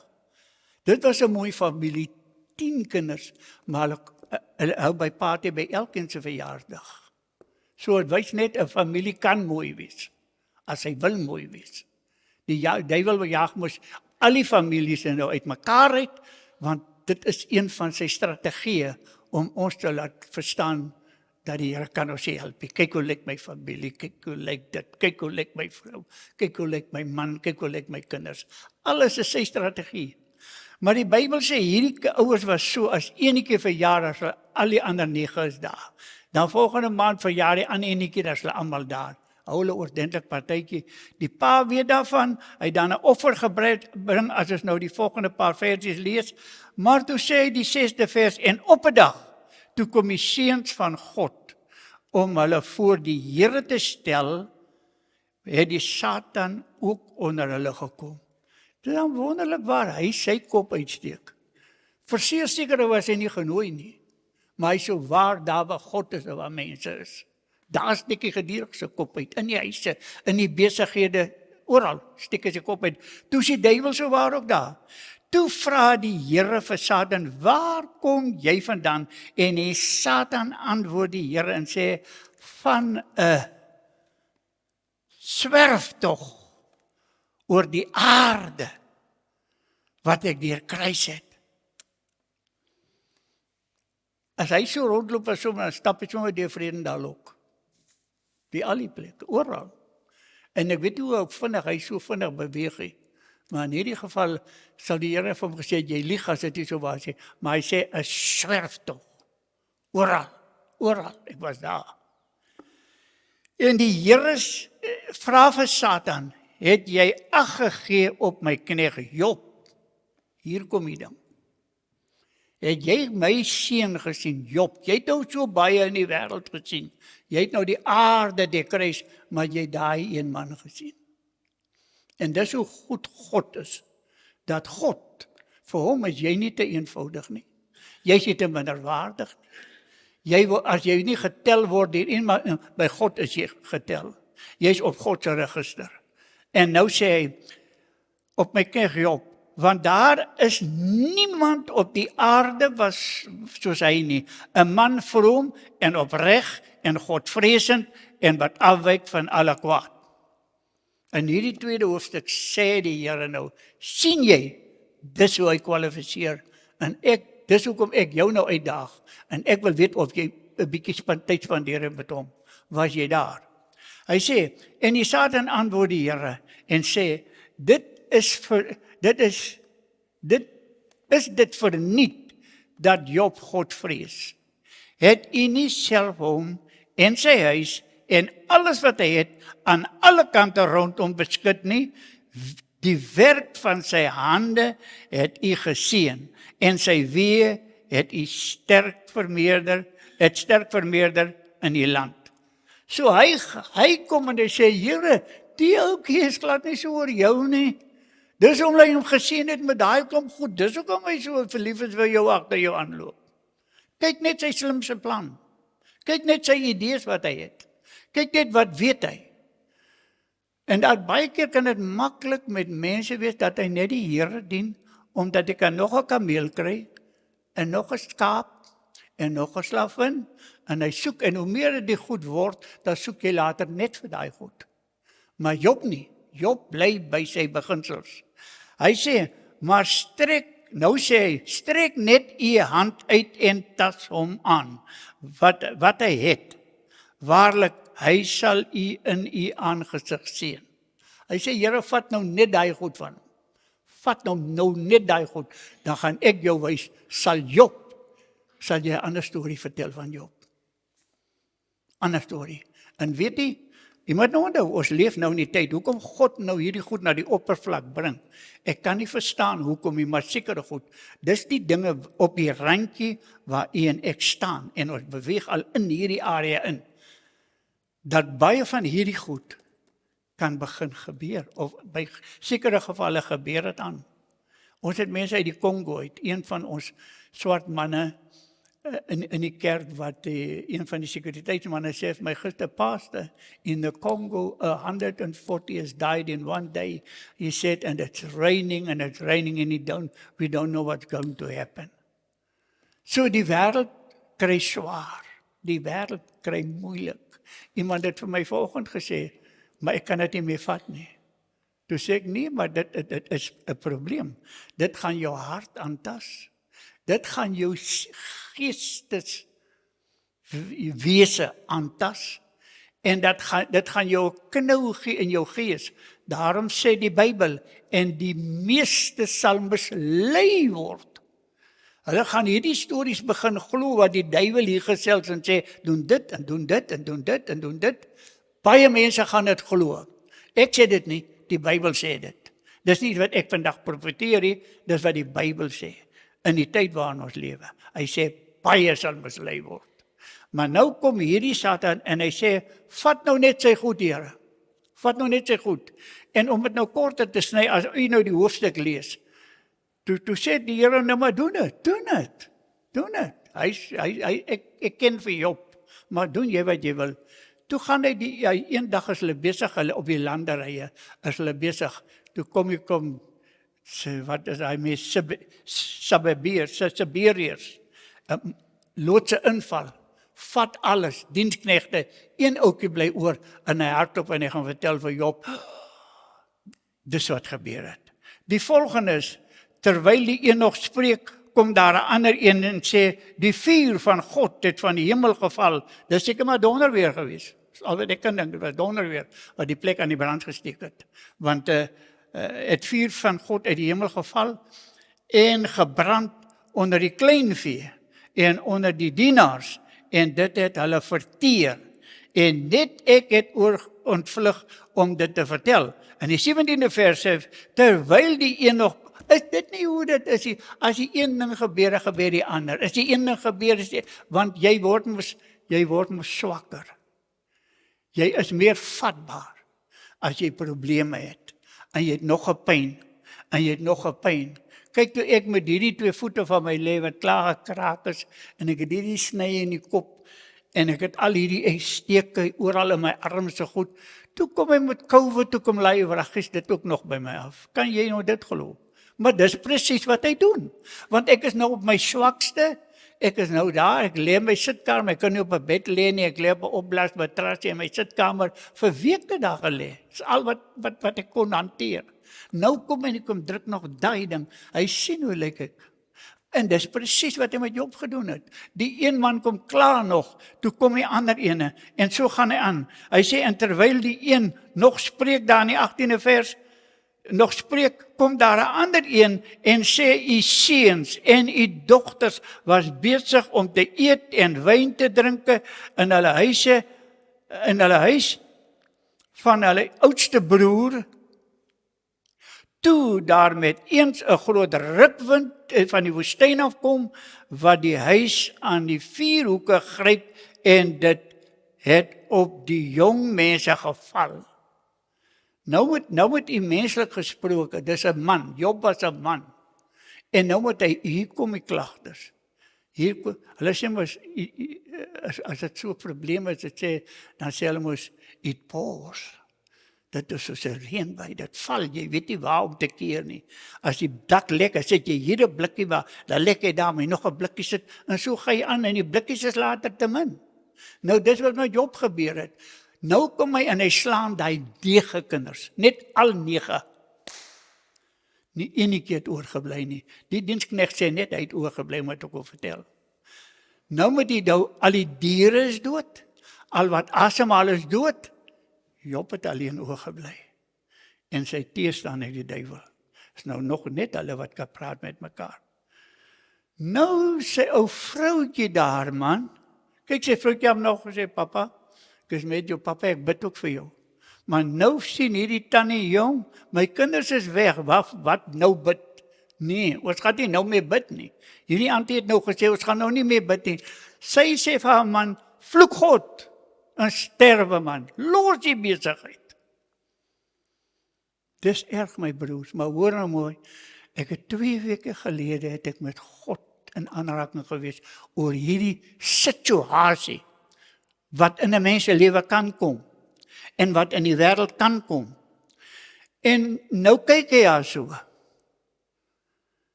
Dit was 'n mooi familie, 10 kinders, maar hulle hou by party by elkeen se verjaarsdag. So het wys net, 'n familie kan mooi wees, as hy wil mooi wees. Die duiwel bejaag mos al die families nou uit mekaar uit, want dit is een van sy strategieë, om ons te laat verstaan, dat die Here kan ons help. Kyk hoe lyk my familie, kyk hoe lyk dit, kyk hoe lyk my vrou, kyk hoe lyk my man, kyk hoe lyk my kinders. Alles is sy strategie. Maar die Bybel sê, hierdie ouers was so, as enetjie verjaar, as al die ander 9 is daar. Dan volgende maand verjaar die ander enetjie, dan is hulle almal daar. Hou hulle oordentlik partytjie. Die pa weet daarvan, hy dan 'n offer bring, as ons nou die volgende paar versies lees. Maar toe sê hy die 6de vers, en op 'n dag, toe kom die seuns van God, om hulle voor die Here te stel, het die Satan ook onder hulle gekom. Dit is dan wonderlik waar hy sy kop uitsteek. Verseker was hy nie genooi nie, maar hy so waar daar waar God is en waar mense is. Daar steek hy gedurig sy kop uit, in die huise, in die besighede, oral steek hy sy kop uit. Toe is die duiwel so waar ook daar. Toe vra die Here vir Satan, waar kom jy vandaan? En die Satan antwoord die Here en sê, van 'n swerftog oor die aarde, wat ek deur kruis het. As hy so rondloop, dan stap hy sommer deur Vredendal ook. Die al die plekke, oral. En ek weet hoe vinnig hy so vinnig beweeg het. Maar in hierdie geval sal die Here vir hom gesê, jy lieg as dit nie so was nie. Maar hy sê, 'n swerftog. Oral, ek was daar. En die Here vra vir Satan, het jy ag gegee op my knegt Job? Hier kom die ding. Het jy my seun gesien, Job? Jy het nou so baie in die wêreld gesien. Jy het nou die aarde, die kruis, maar jy het daai een man gesien. En dis hoe goed God is, dat God, vir hom is jy nie te eenvoudig nie. Jy is nie te minderwaardig nie. As jy nie getel word hierin, maar by God is jy getel. Jy is op God se register. En nou sê hy, op my knegt Job, want daar is niemand op die aarde was soos hy nie. 'n man vroom en opreg en Godvreesend en wat afwyk van alle kwaad. In hierdie tweede hoofstuk sê die Here nou, sien jy, dis hoe hy kwalifiseer. En dis hoekom ek jou nou uitdaag. En ek wil weet of jy 'n bietjie tyd spandeer met hom. Was jy daar? Hy sê, en die Satan antwoord die Here en sê, dit is dit verniet dat Job God vrees. Het u nie self hom en sy huis en alles wat hy het aan alle kante rondom beskut nie? Die werk van sy hande het u geseën, en sy weë het u sterk vermeerder in die land. So hy kom en hy sê, Here, die ou gees laat nie so oor jou nie. Dis omdat hy hom geseën het met daai klomp goed, dis hoekom hy so verlief is vir jou agter jou aanloop. Kyk net sy slimste plan. Kyk net sy idees wat hy het. Kyk net wat weet hy. En dat baie keer kan dit maklik met mense wees dat hy net die Here dien, omdat hy kan nog 'n kameel kry, en nog 'n skaap, en nog 'n slavin, en hy soek, en hoe meer dit goed word, dan soek jy later net vir daai goed. Maar Job nie. Job bly by sy beginsels. Hy sê, maar strek net u hand uit en tas hom aan, wat hy het. Waarlik, hy sal u in u aangesig seën. Hy sê, Here, vat nou net daai goed van hom. Vat nou net daai goed, dan gaan ek jou wys, sal jy 'n ander storie vertel van Job. Ander storie. En weet jy, jy moet nou onthou, ons leef nou in die tyd, hoekom God nou hierdie goed na die oppervlak bring. Ek kan nie verstaan hoekom nie, maar sekere goed. Dis die dinge op die randjie waar u en ek staan, en ons beweeg al in hierdie area in, dat baie van hierdie goed kan begin gebeur, of by sekere gevalle gebeur het aan. Ons het mense uit die Kongo, een van ons swart manne in die kerk, wat een van die sekuriteitsmanne sê, my gister pastor in the Congo, 140 has died in one day. He said, and it's raining, and we don't know what's going to happen. So die wêreld kry swaar, die wêreld kry moeilik. Iemand het vir my vanoggend gesê, maar ek kan dit nie meer vat nie. Toe sê ek, nee, maar dit is 'n probleem. Dit gaan jou hart aantas. Dit gaan jou geesteswese aantas. En dit gaan jou knou gee in jou gees. Daarom sê die Bybel, en die meeste sal mislei word. Hulle gaan hierdie stories begin glo wat die duiwel hier gesels en sê, doen dit, en doen dit, en doen dit, en doen dit. Baie mense gaan dit glo. Ek sê dit nie, die Bybel sê dit. Dis nie wat ek vandag profeteer nie, dis wat die Bybel sê. In die tyd waarin ons lewe. Hy sê, baie sal mislei word. Maar nou kom hierdie Satan en hy sê, vat nou net sy goed, Here. Vat nou net sy goed. En om het nou korter te sny, as u nou die hoofstuk lees, toe sê die Here, nou maar doen het. Ek ken vir Job, maar doen jy wat jy wil. Toe gaan hy, eendag is hulle besig, hulle op die landerye, is hulle besig, toe kom, wat is hy met Siberiërs, loodse inval, vat alles, diensknegte, een oukie bly oor, en hy hardop en hy gaan vertel vir Job, dis wat gebeur het. Die volgende is, terwyl die een nog spreek, kom daar 'n ander een en sê, die vuur van God het van die hemel geval, dis seker maar donderweer gewees, al wat ek kan dink, dit was donderweer, wat die plek aan die brand gesteek het, want het vuur van God uit die hemel geval, en gebrand onder die kleinvee, en onder die dienaars, en dit het hulle verteer, en net ek het ontvlug om dit te vertel. In die 17de vers sê, terwyl die een nog, is dit nie hoe dit is, as die een ding gebeur, gebeur die ander, as die een ding gebeur, want jy word mos swakker, jy is meer vatbaar, as jy probleme het, en jy het nog 'n pyn, kyk toe ek met hierdie 2 voete van my lewe klaar gekraak is, en ek het hierdie snye in die kop, en ek het al hierdie steke oral in my arm so goed, toe kom hy met COVID, toe kom lei vragies dit ook nog by my af, kan jy nou dit glo? Maar dis presies wat hy doen, want ek is nou op my swakste, ek is nou daar, ek lê in my sitkamer, ek kan nie op 'n bed lê nie, ek lê op 'n opblaasmatrasie in my sitkamer, vir weke daar gelê, dis al wat ek kon hanteer. Nou kom en ek kom druk nog daai ding, hy sien hoe lyk ek, en dis presies wat hy met Job gedoen het, die een man kom klaar nog, toe kom die ander ene, en so gaan hy aan, hy sê, en terwyl die een nog spreek daar in die 18de vers, nog spreek, kom daar 'n ander een en sê, u seuns en u dogters was besig om te eet en wyn te drinke in hulle huis van hulle oudste broer, toe daar met eens 'n groot rukwind van die woestyn afkom, wat die huis aan die 4 hoeke gryp, en dit het op die jong mense geval. Nou moet u menslik gesproke, dis 'n man, Job was 'n man. En nou moet hy, hier kom die klagtes. Hulle sê mos, as dit so 'n probleem is, dan sê hulle mos, it pours. Dit is soos 'n reënbuie, dit val, jy weet nie waar om te keer nie. As die dak lek, sit jy hier 'n blikkie, maar dan lek jy daar, maar nog 'n blikkie sit, en so gaan jy aan, en die blikkies is later te min. Nou, dis wat met Job gebeur het. Nou kom hy en hy slaan die 9 kinders, net al 9. Nie enetjie het oorgebly nie. Die diensknegt sê net, hy het oorgebly, moet ek wil vertel. Nou met al die diere is dood, al wat asemhaal is dood, Job het alleen oorgebly. En sy teestander die duiwel. Is nou nog net hulle wat kan praat met mekaar. Nou sy ou vrouwtjie daar, man. Kyk, sy vrouwtjie het nog gesê, papa, ek is met jou papa, ek bid ook vir jou. Maar nou sien hierdie tannie jong, my kinders is weg, wat nou bid? Nee, ons gaan nie nou meer bid nie. Hierdie auntie het nou gesê, ons gaan nou nie meer bid nie. Sy sê vir haar man, vloek God, en sterwe man, los die besigheid. Dis erg my broers, maar hoor nou mooi, ek het 2 weke gelede, het ek met God in aanraking gewees, oor hierdie situasie, wat in 'n mens se lewe kan kom, en wat in die wêreld kan kom. En nou kyk jy haar so.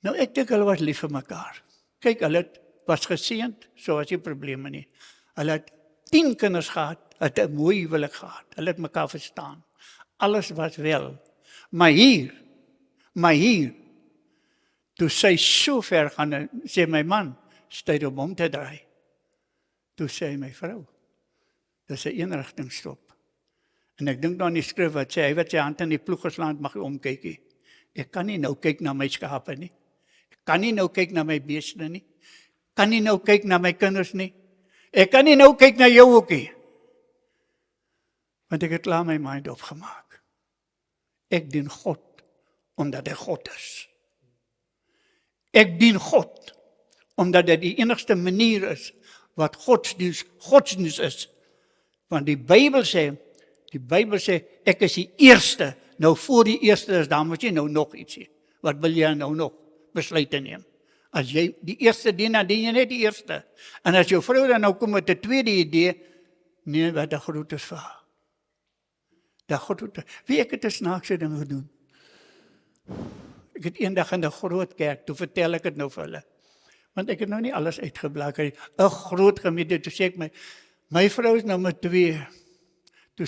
Nou ek dink hulle was lief vir mekaar. Kyk, hulle was geseënd, so was die probleme nie. Hulle het 10 kinders gehad, het 'n mooi huwelik gehad. Hulle het mekaar verstaan. Alles was wel. Maar hier, toe sy so ver gaan, sê my man, tyd om hom te draai. Toe sê my vrou, dis 'n eenrigtingstop. En ek dink dan die skrif wat sê, hy wat sy hand in die ploeg geslaan het, mag hy omkyk nie. Ek kan nie nou kyk na my skape nie. Ek kan nie nou kyk na my beeste nie. Ek kan nie nou kyk na my kinders nie. Ek kan nie nou kyk na jou ook nie. Want ek het klaar my mind opgemaak. Ek dien God, omdat hy God is. Ek dien God, omdat dit die enigste manier is, wat godsdienst is. Want die Bybel sê, ek is die eerste, nou voor die eerste is, dan moet jy nou nog iets sê. Wat wil jy nou nog besluite neem? As jy die eerste dien, dan dien jy net die eerste. En as jou vrou dan nou kom met 'n tweede idee, nee, wat 'n groot is vir haar. Wie ek het 'n snaakse ding gedoen. Ek het eendag in 'n groot kerk, toe vertel ek dit nou vir hulle. Want ek het nou nie alles uitgeblaak, 'n groot gemeente, toe sê ek my vrou is nou met 2, toe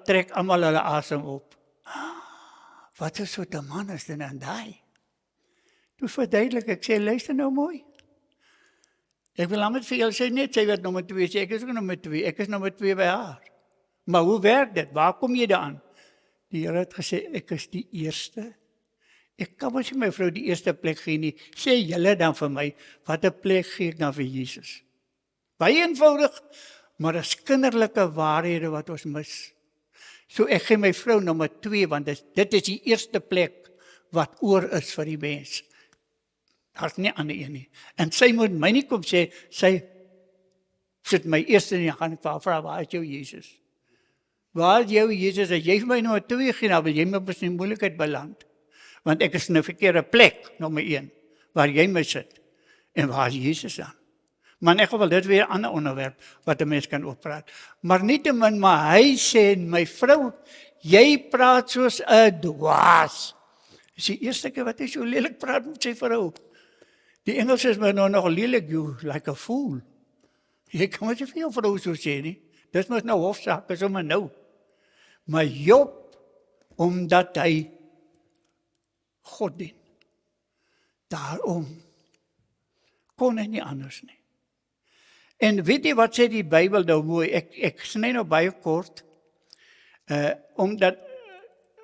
trek almal hulle asem op. Wat is soort 'n man is dit en daai? Toe verduidelik ek, sê, luister nou mooi. Ek wil net vir julle sê, net sy werd nommer 2, sê ek is ook nommer 2, ek is nommer 2 by haar. Maar hoe werk dit? Waar kom jy daaraan? Die Here het gesê, ek is die eerste. Ek kan mos nie my vrou die eerste plek gee nie. Sê julle dan vir my, wat 'n plek gee ek dan vir Jesus? Baie eenvoudig, maar dis kinderlike waarhede wat ons mis. So ek gee my vrou nommer 2, want dit is die eerste plek wat oor is vir die mens. Daar's nie ander een nie. En sy moet my nie kom sê, sy sit my eerste nie, gaan ek vra, waar is jou Jesus? Waar is jou Jesus? As jy vir my nommer 2 gee, dan wil jy my in moeilikheid beland. Want ek is in 'n verkeerde plek, nommer 1, waar jy my sit. En waar is Jesus dan? Maar in elk geval, dit is weer 'n ander onderwerp, wat 'n mens kan oppraat. Maar nietemin, maar hy sê, my vrou, jy praat soos 'n dwaas. Dis die eerste keer wat hy so lelik praat met sy vrou. Die Engels is maar nou nog lelik, you like a fool. Jy kan maar nie vir jou vrou so sê nie. Dis mos nou hofsaak, is sommer nou. Maar Job, omdat hy God dien, daarom kon hy nie anders nie. En weet jy wat sê die Bybel nou mooi? Ek sny nou baie kort, omdat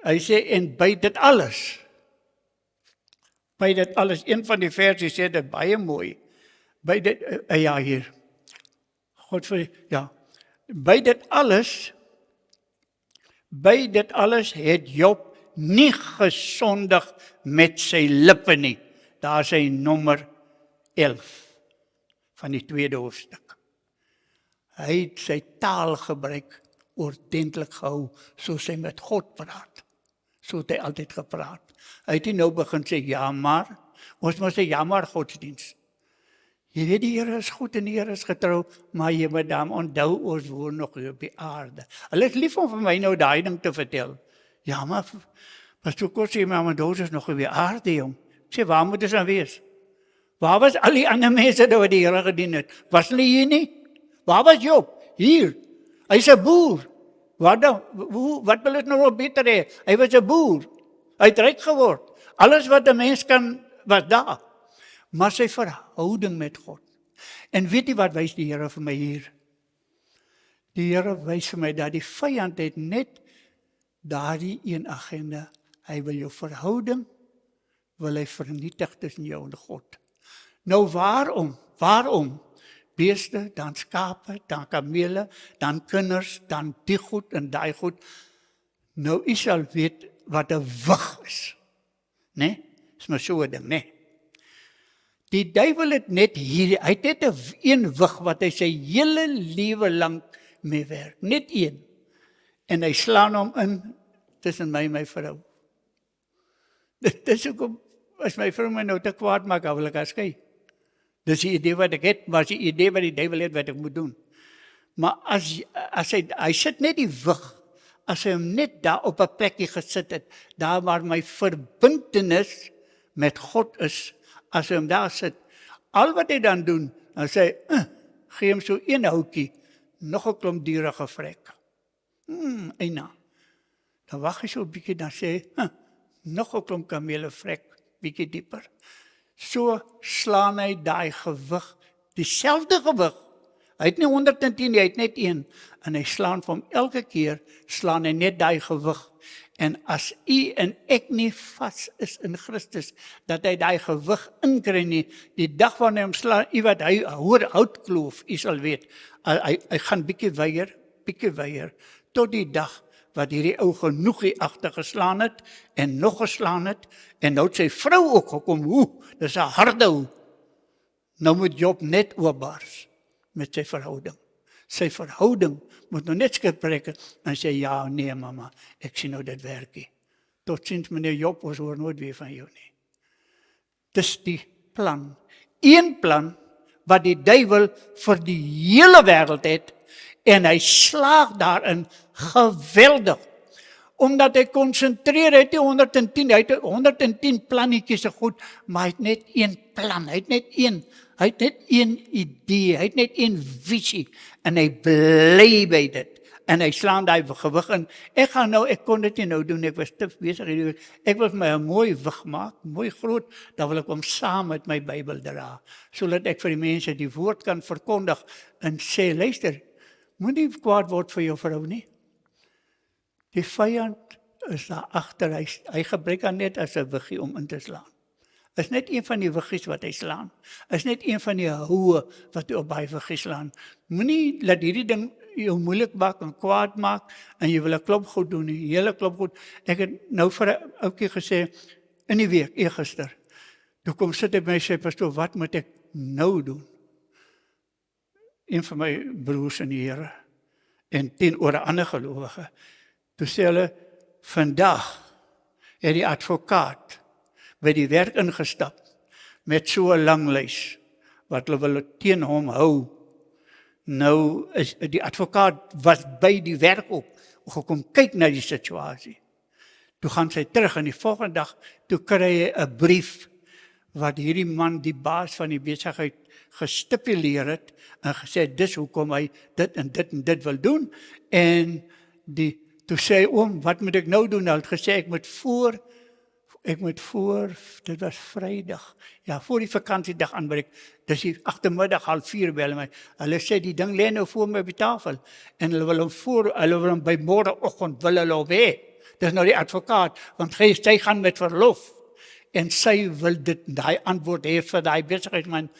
hy sê, en by dit alles, een van die verse sê dit baie mooi, by dit, ja hier, God vir, ja, by dit alles het Job nie gesondig met sy lippe nie. Daar is hy nommer 11 van die tweede hoofstuk. Hy het sy taal gebruik ordentlik gehou, soos hy met God praat. So het hy altyd gepraat. Hy het nie nou begin sê, ja maar, ons moet sê, ja maar godsdienst. Jy weet, die Here is goed en die Here is getrou, maar jy moet dan onthou, ons woon nog hier op die aarde. Hulle is lief om vir my nou daai ding te vertel. Ja, maar, Pastor Kort sê, maar ons is nog op die aarde, jong. Ek sê, waar moet ons dan wees? Waar was al die ander mense wat die Here gedien het? Was hulle hier nie? Waar was Job? Hier. Hy is 'n boer. Wat wil het nou beter hê? Hy was 'n boer. Hy het ryk geword. Alles wat 'n mens kan, was daar. Maar sy verhouding met God. En weet jy wat wys die Here vir my hier? Die Here wys vir my dat die vyand het net daardie een agenda. Hy wil jou verhouding, wil hy vernietig tussen jou en God. Nou waarom? Beeste, dan skape, dan kamele, dan kinders, dan die goed en daai goed. Nou, u sal weet wat 'n wig is. Né? Is maar so 'n ding, né? Die duiwel het net hier, hy het net 'n een wig wat hy sy hele lewe lank mee werk. Net een. En hy slaan hom in tussen my en my vrou. Dit is hoekom, as my vrou my nou te kwaad maak, dan wil ek haar skei. Dis die idee wat ek het, maar die idee wat die duiwel het wat ek moet doen. Maar as hy sit net die wig, as hy hom net daar op 'n plekkie gesit het, daar waar my verbintenis met God is, as hy hom daar sit, al wat hy dan doen, dan sê hy, gee hom so een houtjie, nog 'n klomp diere gevrek. Eina. Dan wag hy so 'n bietjie, dan sê hy, nog 'n klomp kamele vrek, bietjie dieper. So slaan hy daai gewig, dieselfde gewig. Hy het nie 110, hy het net 1. En hy slaan vir hom elke keer, slaan hy net daai gewig. En as u en ek nie vas is in Christus, dat hy daai gewig inkry nie, die dag wanneer hy hom slaan, wat hy hoor houtkloof, u sal weet, hy gaan bietjie weier, tot die dag wat hierdie ou genoeg hier agter geslaan het, en nog geslaan het, en nou het sy vrou ook gekom, dis 'n harde ou. Nou moet Job net oopbars met sy verhouding. Sy verhouding moet nou net skip breek en sê, ja, nee mama, ek sien nou dit werk nie. Totsiens meneer Job, ons hoor nooit weer van jou nie. Dis die plan. Een plan wat die duiwel vir die hele wêreld het, en hy slaag daarin geweldig. Omdat hy konsentreer, hy het nie 110, hy het 110 plannetjies so goed, maar hy het net een plan, hy het net een idee, hy het net een visie, en hy bly by dit, en hy slaan die gewig in. Ek kon dit nie nou doen, ek was te besig, ek wil my 'n mooi wig maak, mooi groot, dan wil ek hom saam met my Bybel dra, sodat ek vir die mense die woord kan verkondig, en sê, luister, moenie kwaad word vir jou vrou nie. Die vyand is daar agter, hy gebruik haar net as 'n wiggie om in te slaan. Is net een van die wiggies wat hy slaan. Is net een van die houe wat hy op baie wiggie slaan. Moenie laat hierdie ding jou moeilik maak en kwaad maak, en jy wil 'n klomp goed doen, 'n hele klomp goed. Ek het nou vir 'n ouetjie gesê, in die week, eergister, toe kom sit hy by my sê, pastoor, wat moet ek nou doen? Een van my broers in die Here, en teenoor 'n ander gelowige, toe sê hulle, vandag het die advokaat by die werk ingestap, met so 'n lang lys, wat hulle wil teen hom hou. Nou, is die advokaat was by die werk ook, gekom kyk na die situasie. Toe gaan sy terug, en die volgende dag, toe kry hy 'n brief, wat hierdie man, die baas van die besigheid, gestipuleer het, en gesê, dis hoekom hy dit en dit en dit wil doen, en toe sê hy, oom, wat moet ek nou doen? Hy het gesê, ek moet voor, dit was Vrydag, ja, voor die vakansiedag aanbreek, dis die agtermiddag, 3:30 bel my, hulle sê, die ding lê nou voor my op die tafel, en hulle wil hom by môreoggend, wil hulle op hê, dis nou die advokaat, want sy gaan met verlof, en sy wil daai antwoord hê vir daai besigheidsman,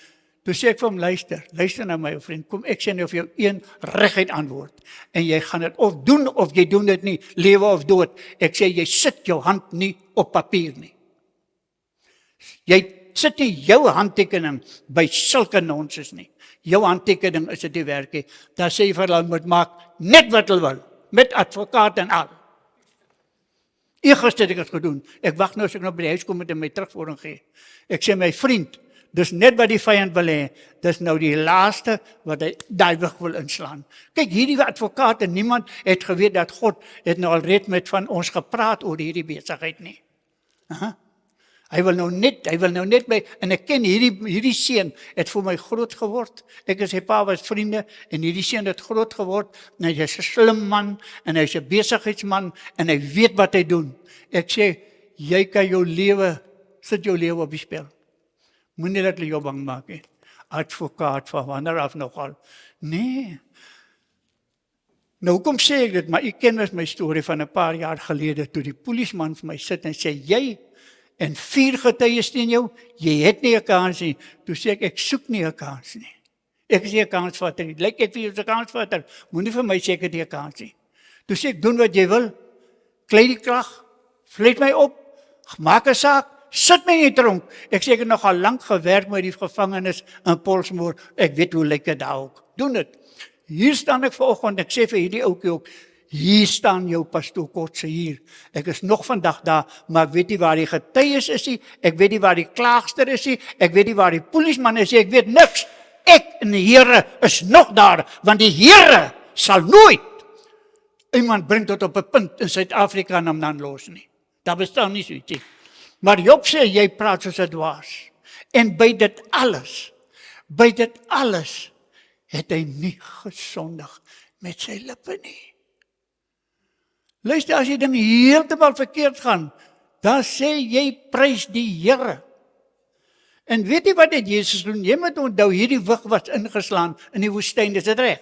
Toe sê ek vir hom, luister na my vriend, kom ek sê nou vir jou een reguit antwoord, en jy gaan dit of doen, of jy doen dit nie, lewe of dood. Ek sê, jy sit jou hand nie op papier nie. Jy sit nie jou handtekening by sulke nonsens nie. Jou handtekening is dit die werk nie. Dan sê jy vir hulle moet maak net wat hulle wil, met advokaat en al. Gister het ek het gedoen. Ek wag nou as ek nou by die huis kom met my terugvordering gee. Ek sê my vriend, dis net wat die vyand wil hê, dis nou die laaste wat hy duiwig wil inslaan. Kyk, hierdie advokate, niemand het geweet dat God het nou al reeds met van ons gepraat oor hierdie besigheid nie. Hy wil nou net by, en ek ken hierdie seun, het vir my groot geword. Ek en sy pa was vriende, en hierdie seun het groot geword, en hy is 'n slim man, en hy is 'n besigheidsman, en hy weet wat hy doen. Ek sê, jy kan sit jou lewe op die spel. Moenie dat hulle jou bang maak nie. Advokaat van wanneer af nogal. Nee. Nou, hoekom sê ek dit? Maar ek ken my storie van 'n paar jaar gelede, toe die polisieman vir my sit en sê, jy en 4 getuies teen jou, jy het nie 'n kans nie. Toe sê ek soek nie 'n kans nie. Ek is nie 'n kansvatter nie. Lyk ek vir jou as 'n kansvatter? Moenie vir my sê ek het nie 'n kans nie. Toe sê ek, doen wat jy wil, klei die krag, vlet my op, maak 'n saak, sit my in die tronk. Ek sê ek het nogal lank gewerk met die gevangenis in Polsmoor, ek weet hoe lyk dit daar ook. Doen dit. Hier staan ek vanoggend, ek sê vir hierdie ouetjie ook, hier staan jou pastoor Kotse hier. Ek is nog vandag daar, maar ek weet nie waar die getuies is nie, ek weet nie waar die klaagster is nie, ek weet nie waar die polisieman is nie, ek weet niks. Ek en die Here is nog daar, want die Here sal nooit iemand bring tot op 'n punt in Suid-Afrika en hom dan los nie. Daar bestaan nie so iets nie. Maar Job sê, jy praat soos 'n dwaas. En by dit alles, het hy nie gesondig met sy lippe nie. Luister, as jy dinge heeltemal verkeerd gaan, dan sê jy, prys die Here. En weet jy wat het Jesus doen? Jy moet onthou, hierdie wig was ingeslaan in die woestyn, dis dit reg.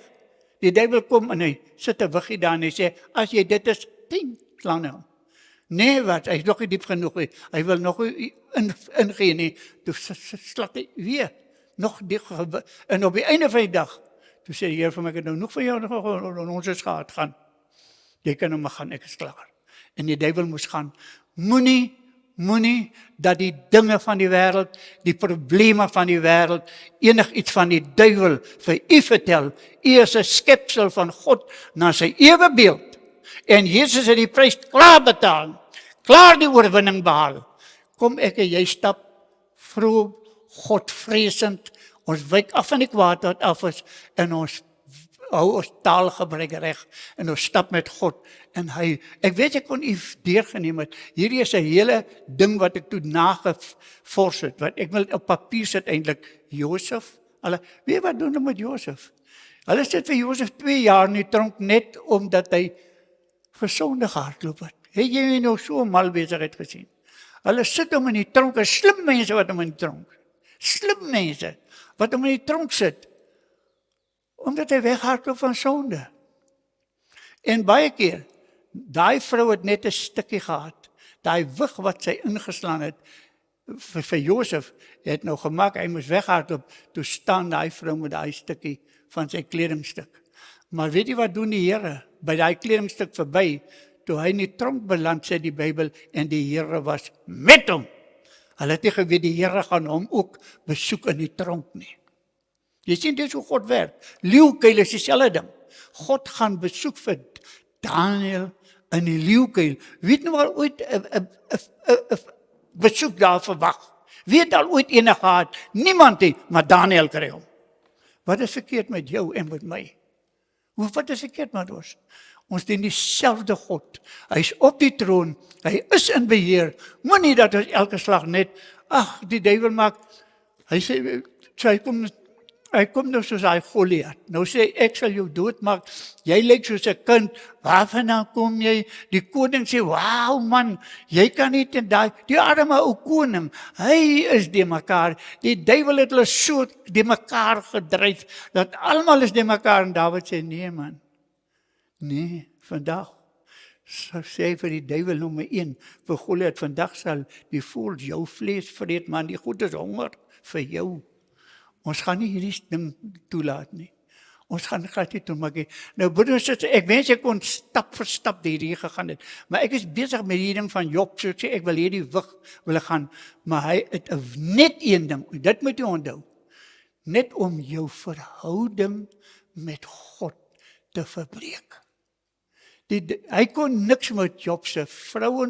Die duiwel kom en hy sit 'n wiggie daar en hy sê, as jy dit is, 10 slaan hom. Nee, wat, hy is nog nie diep genoeg, hy wil nog ingee nie, toe slat hy weer, nog diep, en op die einde van die dag, toe sê die Here vir my, ek het nou nog van jou, ons is gaan, jy kan nou maar gaan, ek is klaar. En die duiwel moes gaan, moenie dat die dinge van die wêreld, die probleme van die wêreld, enigiets van die duiwel vir u vertel. U is 'n skepsel van God na sy ewebeeld. En Jesus het die prys klaar betaal, klaar die oorwinning behaal. Kom ek en jy stap vroom, Godvreesend, ons wyk af van die kwaad wat af is, en ons hou ons taalgebruik reg, en ons stap met God, en ek weet ek kon u deurgeneem het, hierdie is 'n hele ding wat ek toe nagevors het, wat ek wil op papier sit eintlik, Josef, weet wat doen hulle met Josef? Hulle sit vir Josef 2 jaar in die tronk, net omdat hy vir sonde gehardloop het. Het jy nou so mal besigheid gesien? Hulle sit hom in die tronk, en slim mense wat hom in die tronk, slim mense wat hom in die tronk sit, omdat hy weghardloop van sonde. En baie keer, daai vrou het net 'n stukkie gehad, daai wig wat sy ingeslaan het, vir Josef, het nou gemaak, hy moes weghardloop, toe staan daai vrou met daai stukkie van sy kledingstuk. Maar weet jy wat doen die Here? By daai kledingstuk verby, toe hy in die tronk beland, sê die Bybel, en die Here was met hom. Hulle het nie geweet, die Here gaan hom ook besoek in die tronk nie. Jy sien, dit is hoe God werk. Leeukuil is dieselfde ding. God gaan besoek vir Daniel in die leeukuil. Wie het nou al ooit 'n besoek daar verwag? Wie het al ooit enige gehad? Niemand nie, maar Daniel kry hom. Wat is verkeerd met jou en met my? Wat is verkeerd met ons? Ons dien dieselfde God. Hy is op die troon, hy is in beheer. Moenie dat ons elke slag net, die duiwel maak, hy sê, hy kom nou soos hy Goliat. Nou sê, ek sal jou doodmaak, jy lyk soos 'n kind, waarvan kom jy? Die koning sê, wauw man, jy kan nie ten die arme ou koning, hy is die mekaar, die duiwel het hulle so die mekaar gedryf, dat almal is die mekaar, en Dawid sê, nee man, nee, vandag, sê vir die duiwel nommer 1, vir Goliat, vandag sal die voel jou vlees vreet, man, die goed is honger vir jou. Ons gaan nie hierdie ding toelaat nie. Ons gaan dit doen, maar nou broers, ek wens ek kon stap vir stap hierdie gegaan het, maar ek is besig met hierdie ding van Job, so ek sê ek wil hierdie wil gaan, maar hy het net een ding, dit moet jy onthou, net om jou verhouding met God te verbreek. Hy kon niks met Job se vrou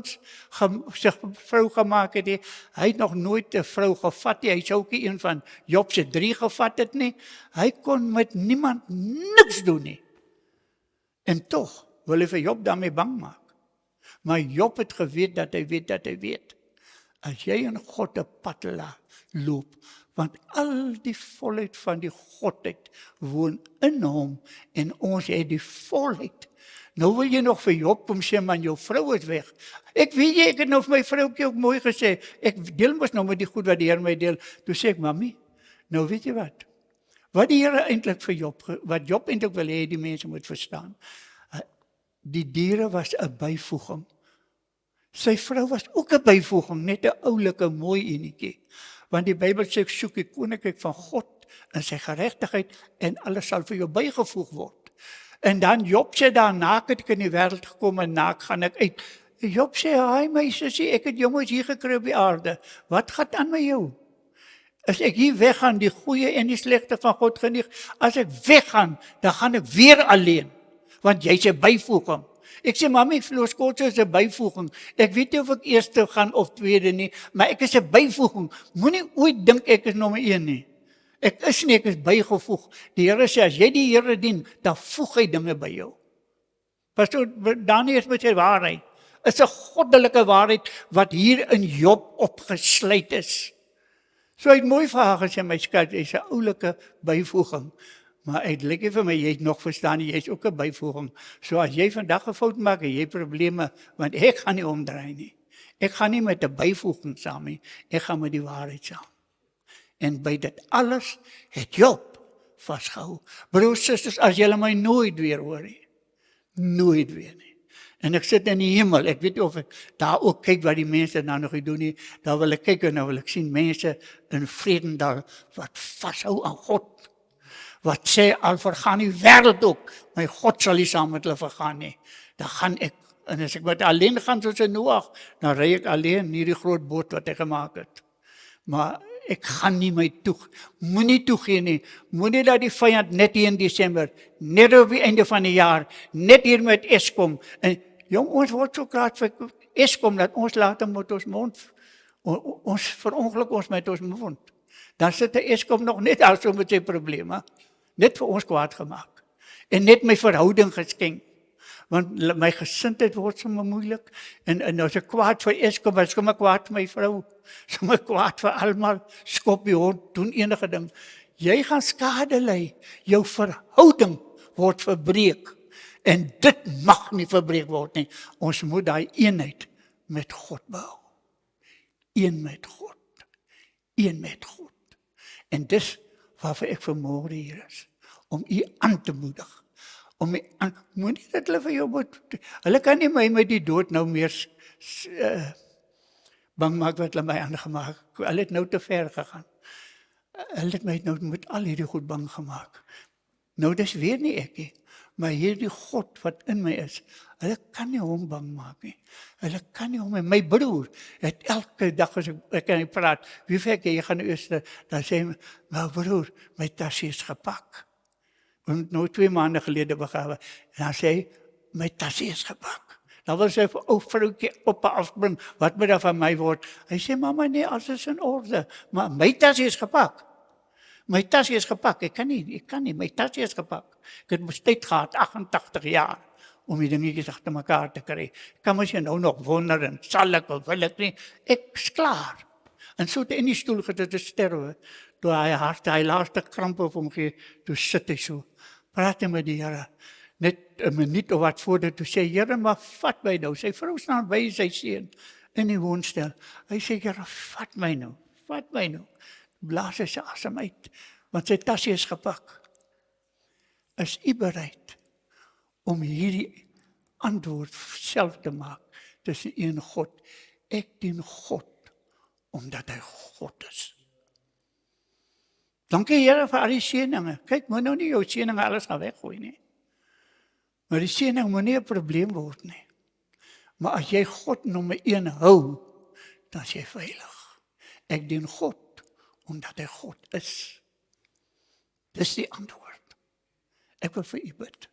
gemaak het nie. Hy het nog nooit 'n vrou gevat nie. Hy sou ook nie een van Job se 3 gevat het nie. Hy kon met niemand niks doen nie. En tog wil hy vir Job daarmee bang maak. Maar Job het geweet dat hy weet. As jy in God 'n pad loop, want al die volheid van die Godheid woon in hom en ons het die volheid. Nou wil jy nog vir Job kom sê, man, jou vrou is weg. Ek weet jy, ek het nou vir my vroukie ook mooi gesê, ek deel mos nou met die goed wat die Here my deel. Toe sê ek, mami, nou weet jy wat die Here eintlik vir Job, wat Job eintlik wil hê, die mense moet verstaan. Die diere was 'n byvoeging. Sy vrou was ook 'n byvoeging, net 'n oulike mooi enetjie. Want die Bybel sê, soek die koninkryk van God en sy geregtigheid en alles sal vir jou bygevoeg word. En dan Job sê daar, naak het ek in die wêreld gekom en naak gaan ek uit. Job sê, "Haai my sussie, ek het jongens hier gekry op die aarde. Wat gaan aan met jou? As ek hier weggaan, die goeie en die slegte van God geniet, as ek weggaan, dan gaan ek weer alleen, want jy's 'n byvoeging." Ek sê, "Mami, Floorskotse is 'n byvoeging. Ek weet nie of ek eerste gaan of tweede nie, maar ek is 'n byvoeging. Moenie ooit dink ek is nommer 1 nie. Ek is bygevoeg. Die Here sê, as jy die Here dien, dan voeg hy dinge by jou. Pastor Daniël is met sy waarheid. Is 'n goddelike waarheid wat hier in Job opgesluit is. So hy het mooi vir haar gesê, my skat, jy's 'n oulike byvoeging. Maar uiteindelik vir my, jy het nog verstaan, jy's ook 'n byvoeging. So as jy vandag 'n fout maak, jy probleme, want ek gaan nie omdraai nie. Ek gaan nie met 'n byvoeging saam nie, ek gaan met die waarheid saam. En by dit alles het Job vasgehou. Broers, susters, as julle my nooit weer hoor nie. Nooit weer nie. En ek sit in die hemel, ek weet nie of ek daar ook kyk wat die mense nou nog doen nie. Daar wil ek kyk en nou wil ek sien mense in Vredendal wat vashou aan God. Wat sê, al vergaan die wêreld ook, my God sal nie saam met hulle vergaan nie. Dan gaan ek, en as ek met alleen gaan soos in Noag, dan ry ek alleen in hierdie groot boot wat ek gemaak het. Maar ek gaan nie my moenie toegee nie, moenie dat die vyand net hier in Desember, net op die einde van die jaar, net hier met Eskom, en jong, ons word so kwaad vir Eskom, dat ons later met ons mond, ons verongeluk ons met ons mond, dan sit die Eskom nog net al so met sy probleme, net vir ons kwaad gemaak, en net my verhouding geskenk, want my gesindheid word sommer moeilik, en nou is ek kwaad vir Eskom, maar sommer kwaad vir my vrou, sommer kwaad vir almal, skop die hond, doen enige ding. Jy gaan skade ly, jou verhouding word verbreek, en dit mag nie verbreek word nie. Ons moet daai eenheid met God bou. Een met God. Een met God. En dis waarvoor ek vanmôre hier is, om u aan te moedig. Moenie dat hulle vir jou moet, hulle kan nie my met die dood nou meer bang maak wat hulle my aangemaak. Hulle het nou te ver gegaan. Hulle het my nou met al hierdie goed bang gemaak. Nou dis weer nie ek nie, maar hierdie God wat in my is, hulle kan nie hom bang maak nie. Hulle kan nie hom, my broer het elke dag as ek kan praat, wie vir jy gaan eers, dan sê hy, maar broer, my tasie is gepak. Nou 2 maande gelede begrawe, en dan sê hy, my tasie is gepak. Dan wil sy ou vroukie op afbring, wat moet daar van my word? Hy sê, mama, nee, alles is in orde, maar my tasie is gepak. My tasie is gepak, ek kan nie, my tasie is gepak. Ek het mos tyd gehad, 88 jaar, om die dingetjies agter mekaar te kry. Kan mos jy nou nog wonder, en sal ek of wil ek nie, ek is klaar. En so het hy in die stoel gesit te sterwe, toe hy laaste kramp op hom gee, toe sit hy so, praat hy met die Here, net 'n minuut of wat voor dit, toe sê, Here, maar vat my nou, sy vrou staan by sy seun, in die woonstel, hy sê, Here, vat my nou, blaas hy sy asem uit, want sy tasie is gepak. Is u bereid om hierdie antwoord self te maak tussen u en God? Ek dien God omdat hy God is. Dankie Here vir al die seëninge. Kyk, moet nou nie jou seëninge alles gaan weggooi nie. Maar die seëning moet nie 'n probleem word nie. Maar as jy God nommer 1 hou, dan is jy veilig. Ek dien God, omdat hy God is. Dis die antwoord. Ek wil vir u bid.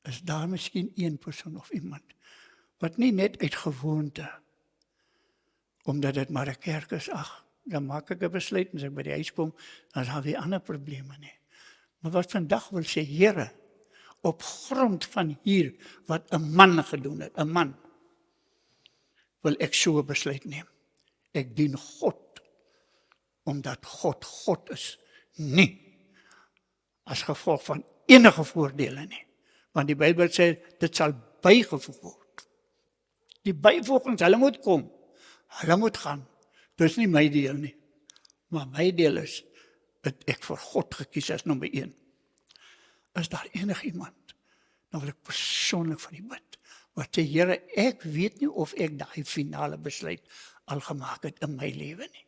Is daar miskien een persoon of iemand, wat nie net uit gewoonte, omdat dit maar 'n kerk is, dan maak ek 'n besluit, en as ek by die huis kom, dan is daar weer ander probleme nie. Maar wat vandag wil sê, Here, op grond van hier, wat 'n man gedoen het, 'n man, wil ek so 'n besluit neem. Ek dien God, omdat God God is, nie as gevolg van enige voordele nie. Want die Bybel sê, dit sal bygevoeg word. Die byvoegings, hulle moet kom, hulle moet gaan. Dis nie my deel nie. Maar my deel is, dat ek vir God gekies as nommer 1. Is daar enigiemand, dan wil ek persoonlik van u bid, wat sê, Here, ek weet nie of ek daai finale besluit al gemaak het in my lewe nie.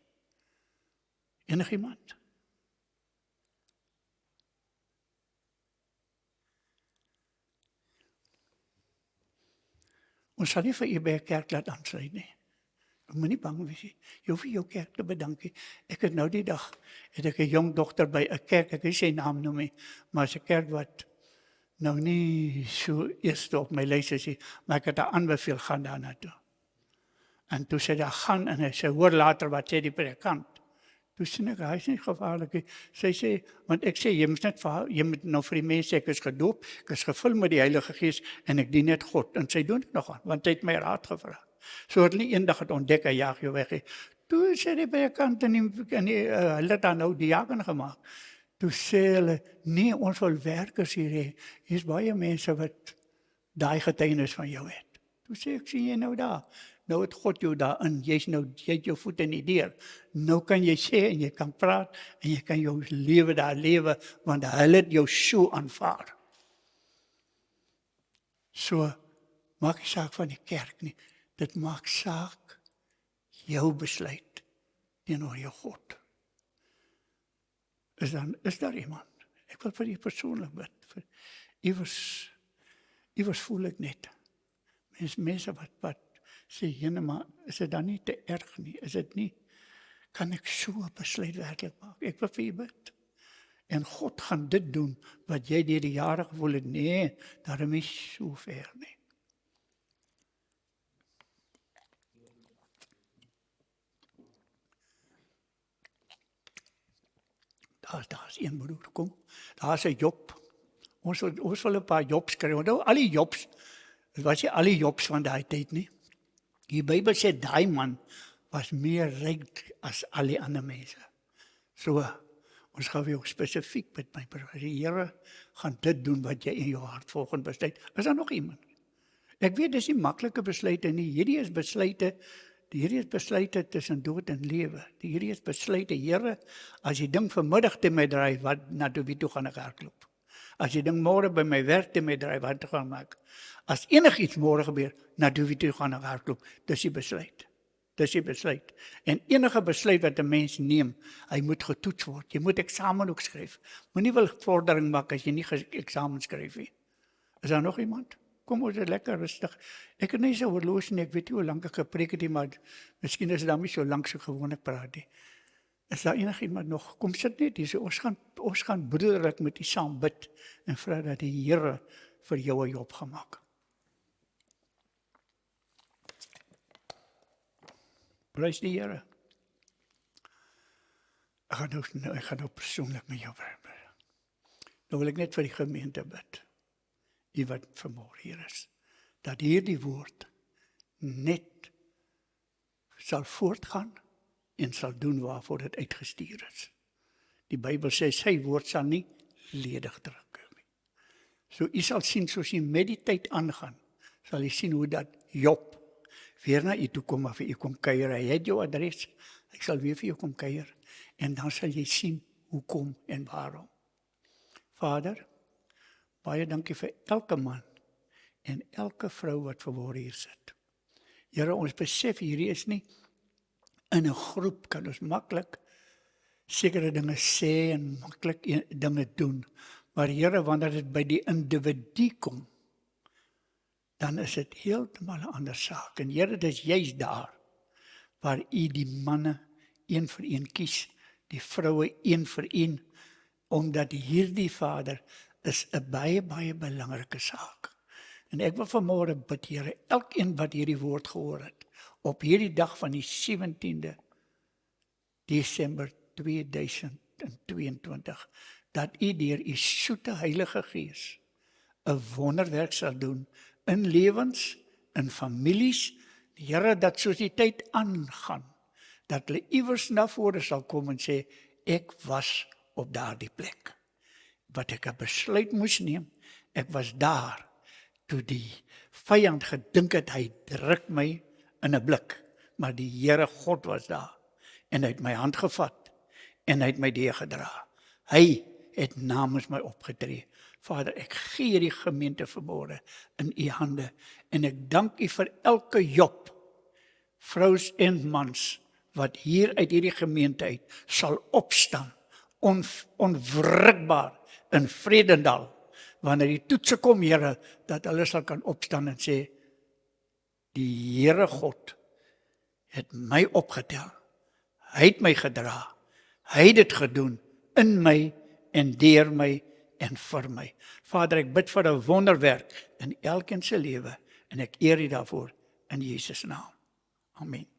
Enigiemand? Ons sal nie vir u by 'n kerk laat aansluit nie. Ek moet nie bang wees nie. Jy hoef nie jou kerk te bedankie. Ek het nou die dag, het ek 'n jong dogter by 'n kerk, ek wil sy naam noem nie, maar is 'n kerk wat nou nie so eerste op my lys is nie, maar ek het haar aanbeveel, gaan daar naartoe. En toe sy daar gaan, en sy hoor later wat sê die predikant. Toe sê ek, hy is nie gevaarlik nie. Sy sê, want ek sê, jy moet nou vir die mense, ek is gedoop, ek is gevul met die Heilige Gees, en ek dien net God. En sy doen dit nog aan, want sy het my raad gevra. So het nie eendag het ontdek, hy jaag jou weg. Toe sê die predikant, hulle het daar nou diaken gemaak. Toe sê hulle, nee, ons wil werkers hier hê. Hier is baie mense wat daai getuienis van jou het. Toe sê ek, sien jy nou daar? Nou het God jou daarin, jy het jou voet in die deur. Nou kan jy sê, en jy kan praat, en jy kan jou lewe daar lewe, want hulle het jou so aanvaar. So, maak nie saak van die kerk nie. Dit maak saak jou besluit teenoor jou God. Is daar iemand? Ek wil vir u persoonlik bid. Iewers voel ek net. Mense wat sê, jene, maar is dit dan nie te erg nie? Is dit nie? Kan ek so 'n besluit werklik maak? Ek wil vir u bid. En God gaan dit doen, wat jy deur die jare gevoel het. Nee, daarom is so ver nie. Daar is een broer, kom. Daar is 'n Job. Ons wil 'n paar Jobs kry. Onthou, al die Jobs, dit was nie al die Jobs van daai tyd nie. Die Bybel sê, daai man was meer ryk as al die ander mense. So, ons gaan weer spesifiek met my broer. Die Here gaan dit doen wat jy in jou hart volgende besluit. Is daar nog iemand? Ek weet, dis nie maklike besluite nie. Hierdie is besluite tussen dood en lewe. Hierdie is besluite, Here, as die ding vanmiddag te my draai, na wie toe gaan ek hardloop? As die ding môre by my werk te my draai, wat gaan ek maak? As enigiets môre gebeur, na wie toe gaan ek hardloop? Dis die besluit. Dis die besluit. En enige besluit wat 'n mens neem, hy moet getoets word. Jy moet eksamen ook skryf. Moenie wil vordering maak as jy nie eksamen skryf nie. Is daar nog iemand? Kom, ons is lekker rustig. Ek het nie so horlosie nie, ek weet nie hoe lank ek gepreek het nie, maar miskien is dit dan nie so lank so gewoonlik praat nie. Is daar enigiemand nog? Kom sit net hier, so ons gaan broederlik met u saam bid, en vra dat die Here vir jou 'n Job gemaak. Prys die Here. Ek gaan nou persoonlik met jou bid. Nou wil ek net vir die gemeente bid, die wat vanmôre hier is, dat hierdie woord net sal voortgaan en sal doen waarvoor dit uitgestuur is. Die Bybel sê, sy woord sal nie ledig terugkom nie. So u sal sien, soos jy met die tyd aangaan, sal jy sien hoe dat Job weer na u toe kom, of u kom kuier. Hy het jou adres, ek sal weer vir jou kom kuier, en dan sal jy sien hoekom en waarom. Vader, baie dankie vir elke man en elke vrou wat vanmôre hier sit. Here, ons besef hierdie is nie in 'n groep, kan ons maklik sekere dinge sê en maklik dinge doen. Maar Here, wanneer dit by die individu kom, dan is dit heeltemal 'n ander saak. En Here, dis juist daar waar U die manne een vir een kies, die vroue een vir een, omdat hierdie Vader is 'n baie, baie belangrike saak. En ek wil vanmôre bid, Here, elkeen wat hierdie woord gehoor het, op hierdie dag van die 17de Desember 2022, dat U deur U soete Heilige Gees 'n wonderwerk sal doen in lewens, in families. Here, dat soos die tyd aangaan, dat hulle iewers na vore sal kom en sê, ek was op daardie plek. Wat ek 'n besluit moes neem, ek was daar, toe die vyand gedink het, hy druk my in 'n blik, maar die Here God was daar, en hy het my hand gevat, en hy het my deurgedra. Hy het namens my opgetree. Vader, ek gee hierdie gemeente vanmôre in U hande, en ek dank U vir elke Job, vrouens en mans, wat hier uit hierdie gemeente uit sal opstaan, onwrikbaar in Vredendal, wanneer die toetse kom, Here, dat hulle sal kan opstaan en sê, die Here God het my opgetel, hy het my gedra, hy het dit gedoen, in my en deur my en vir my. Vader, ek bid vir 'n wonderwerk in elkeen se lewe, en ek eer U daarvoor in Jesus naam. Amen.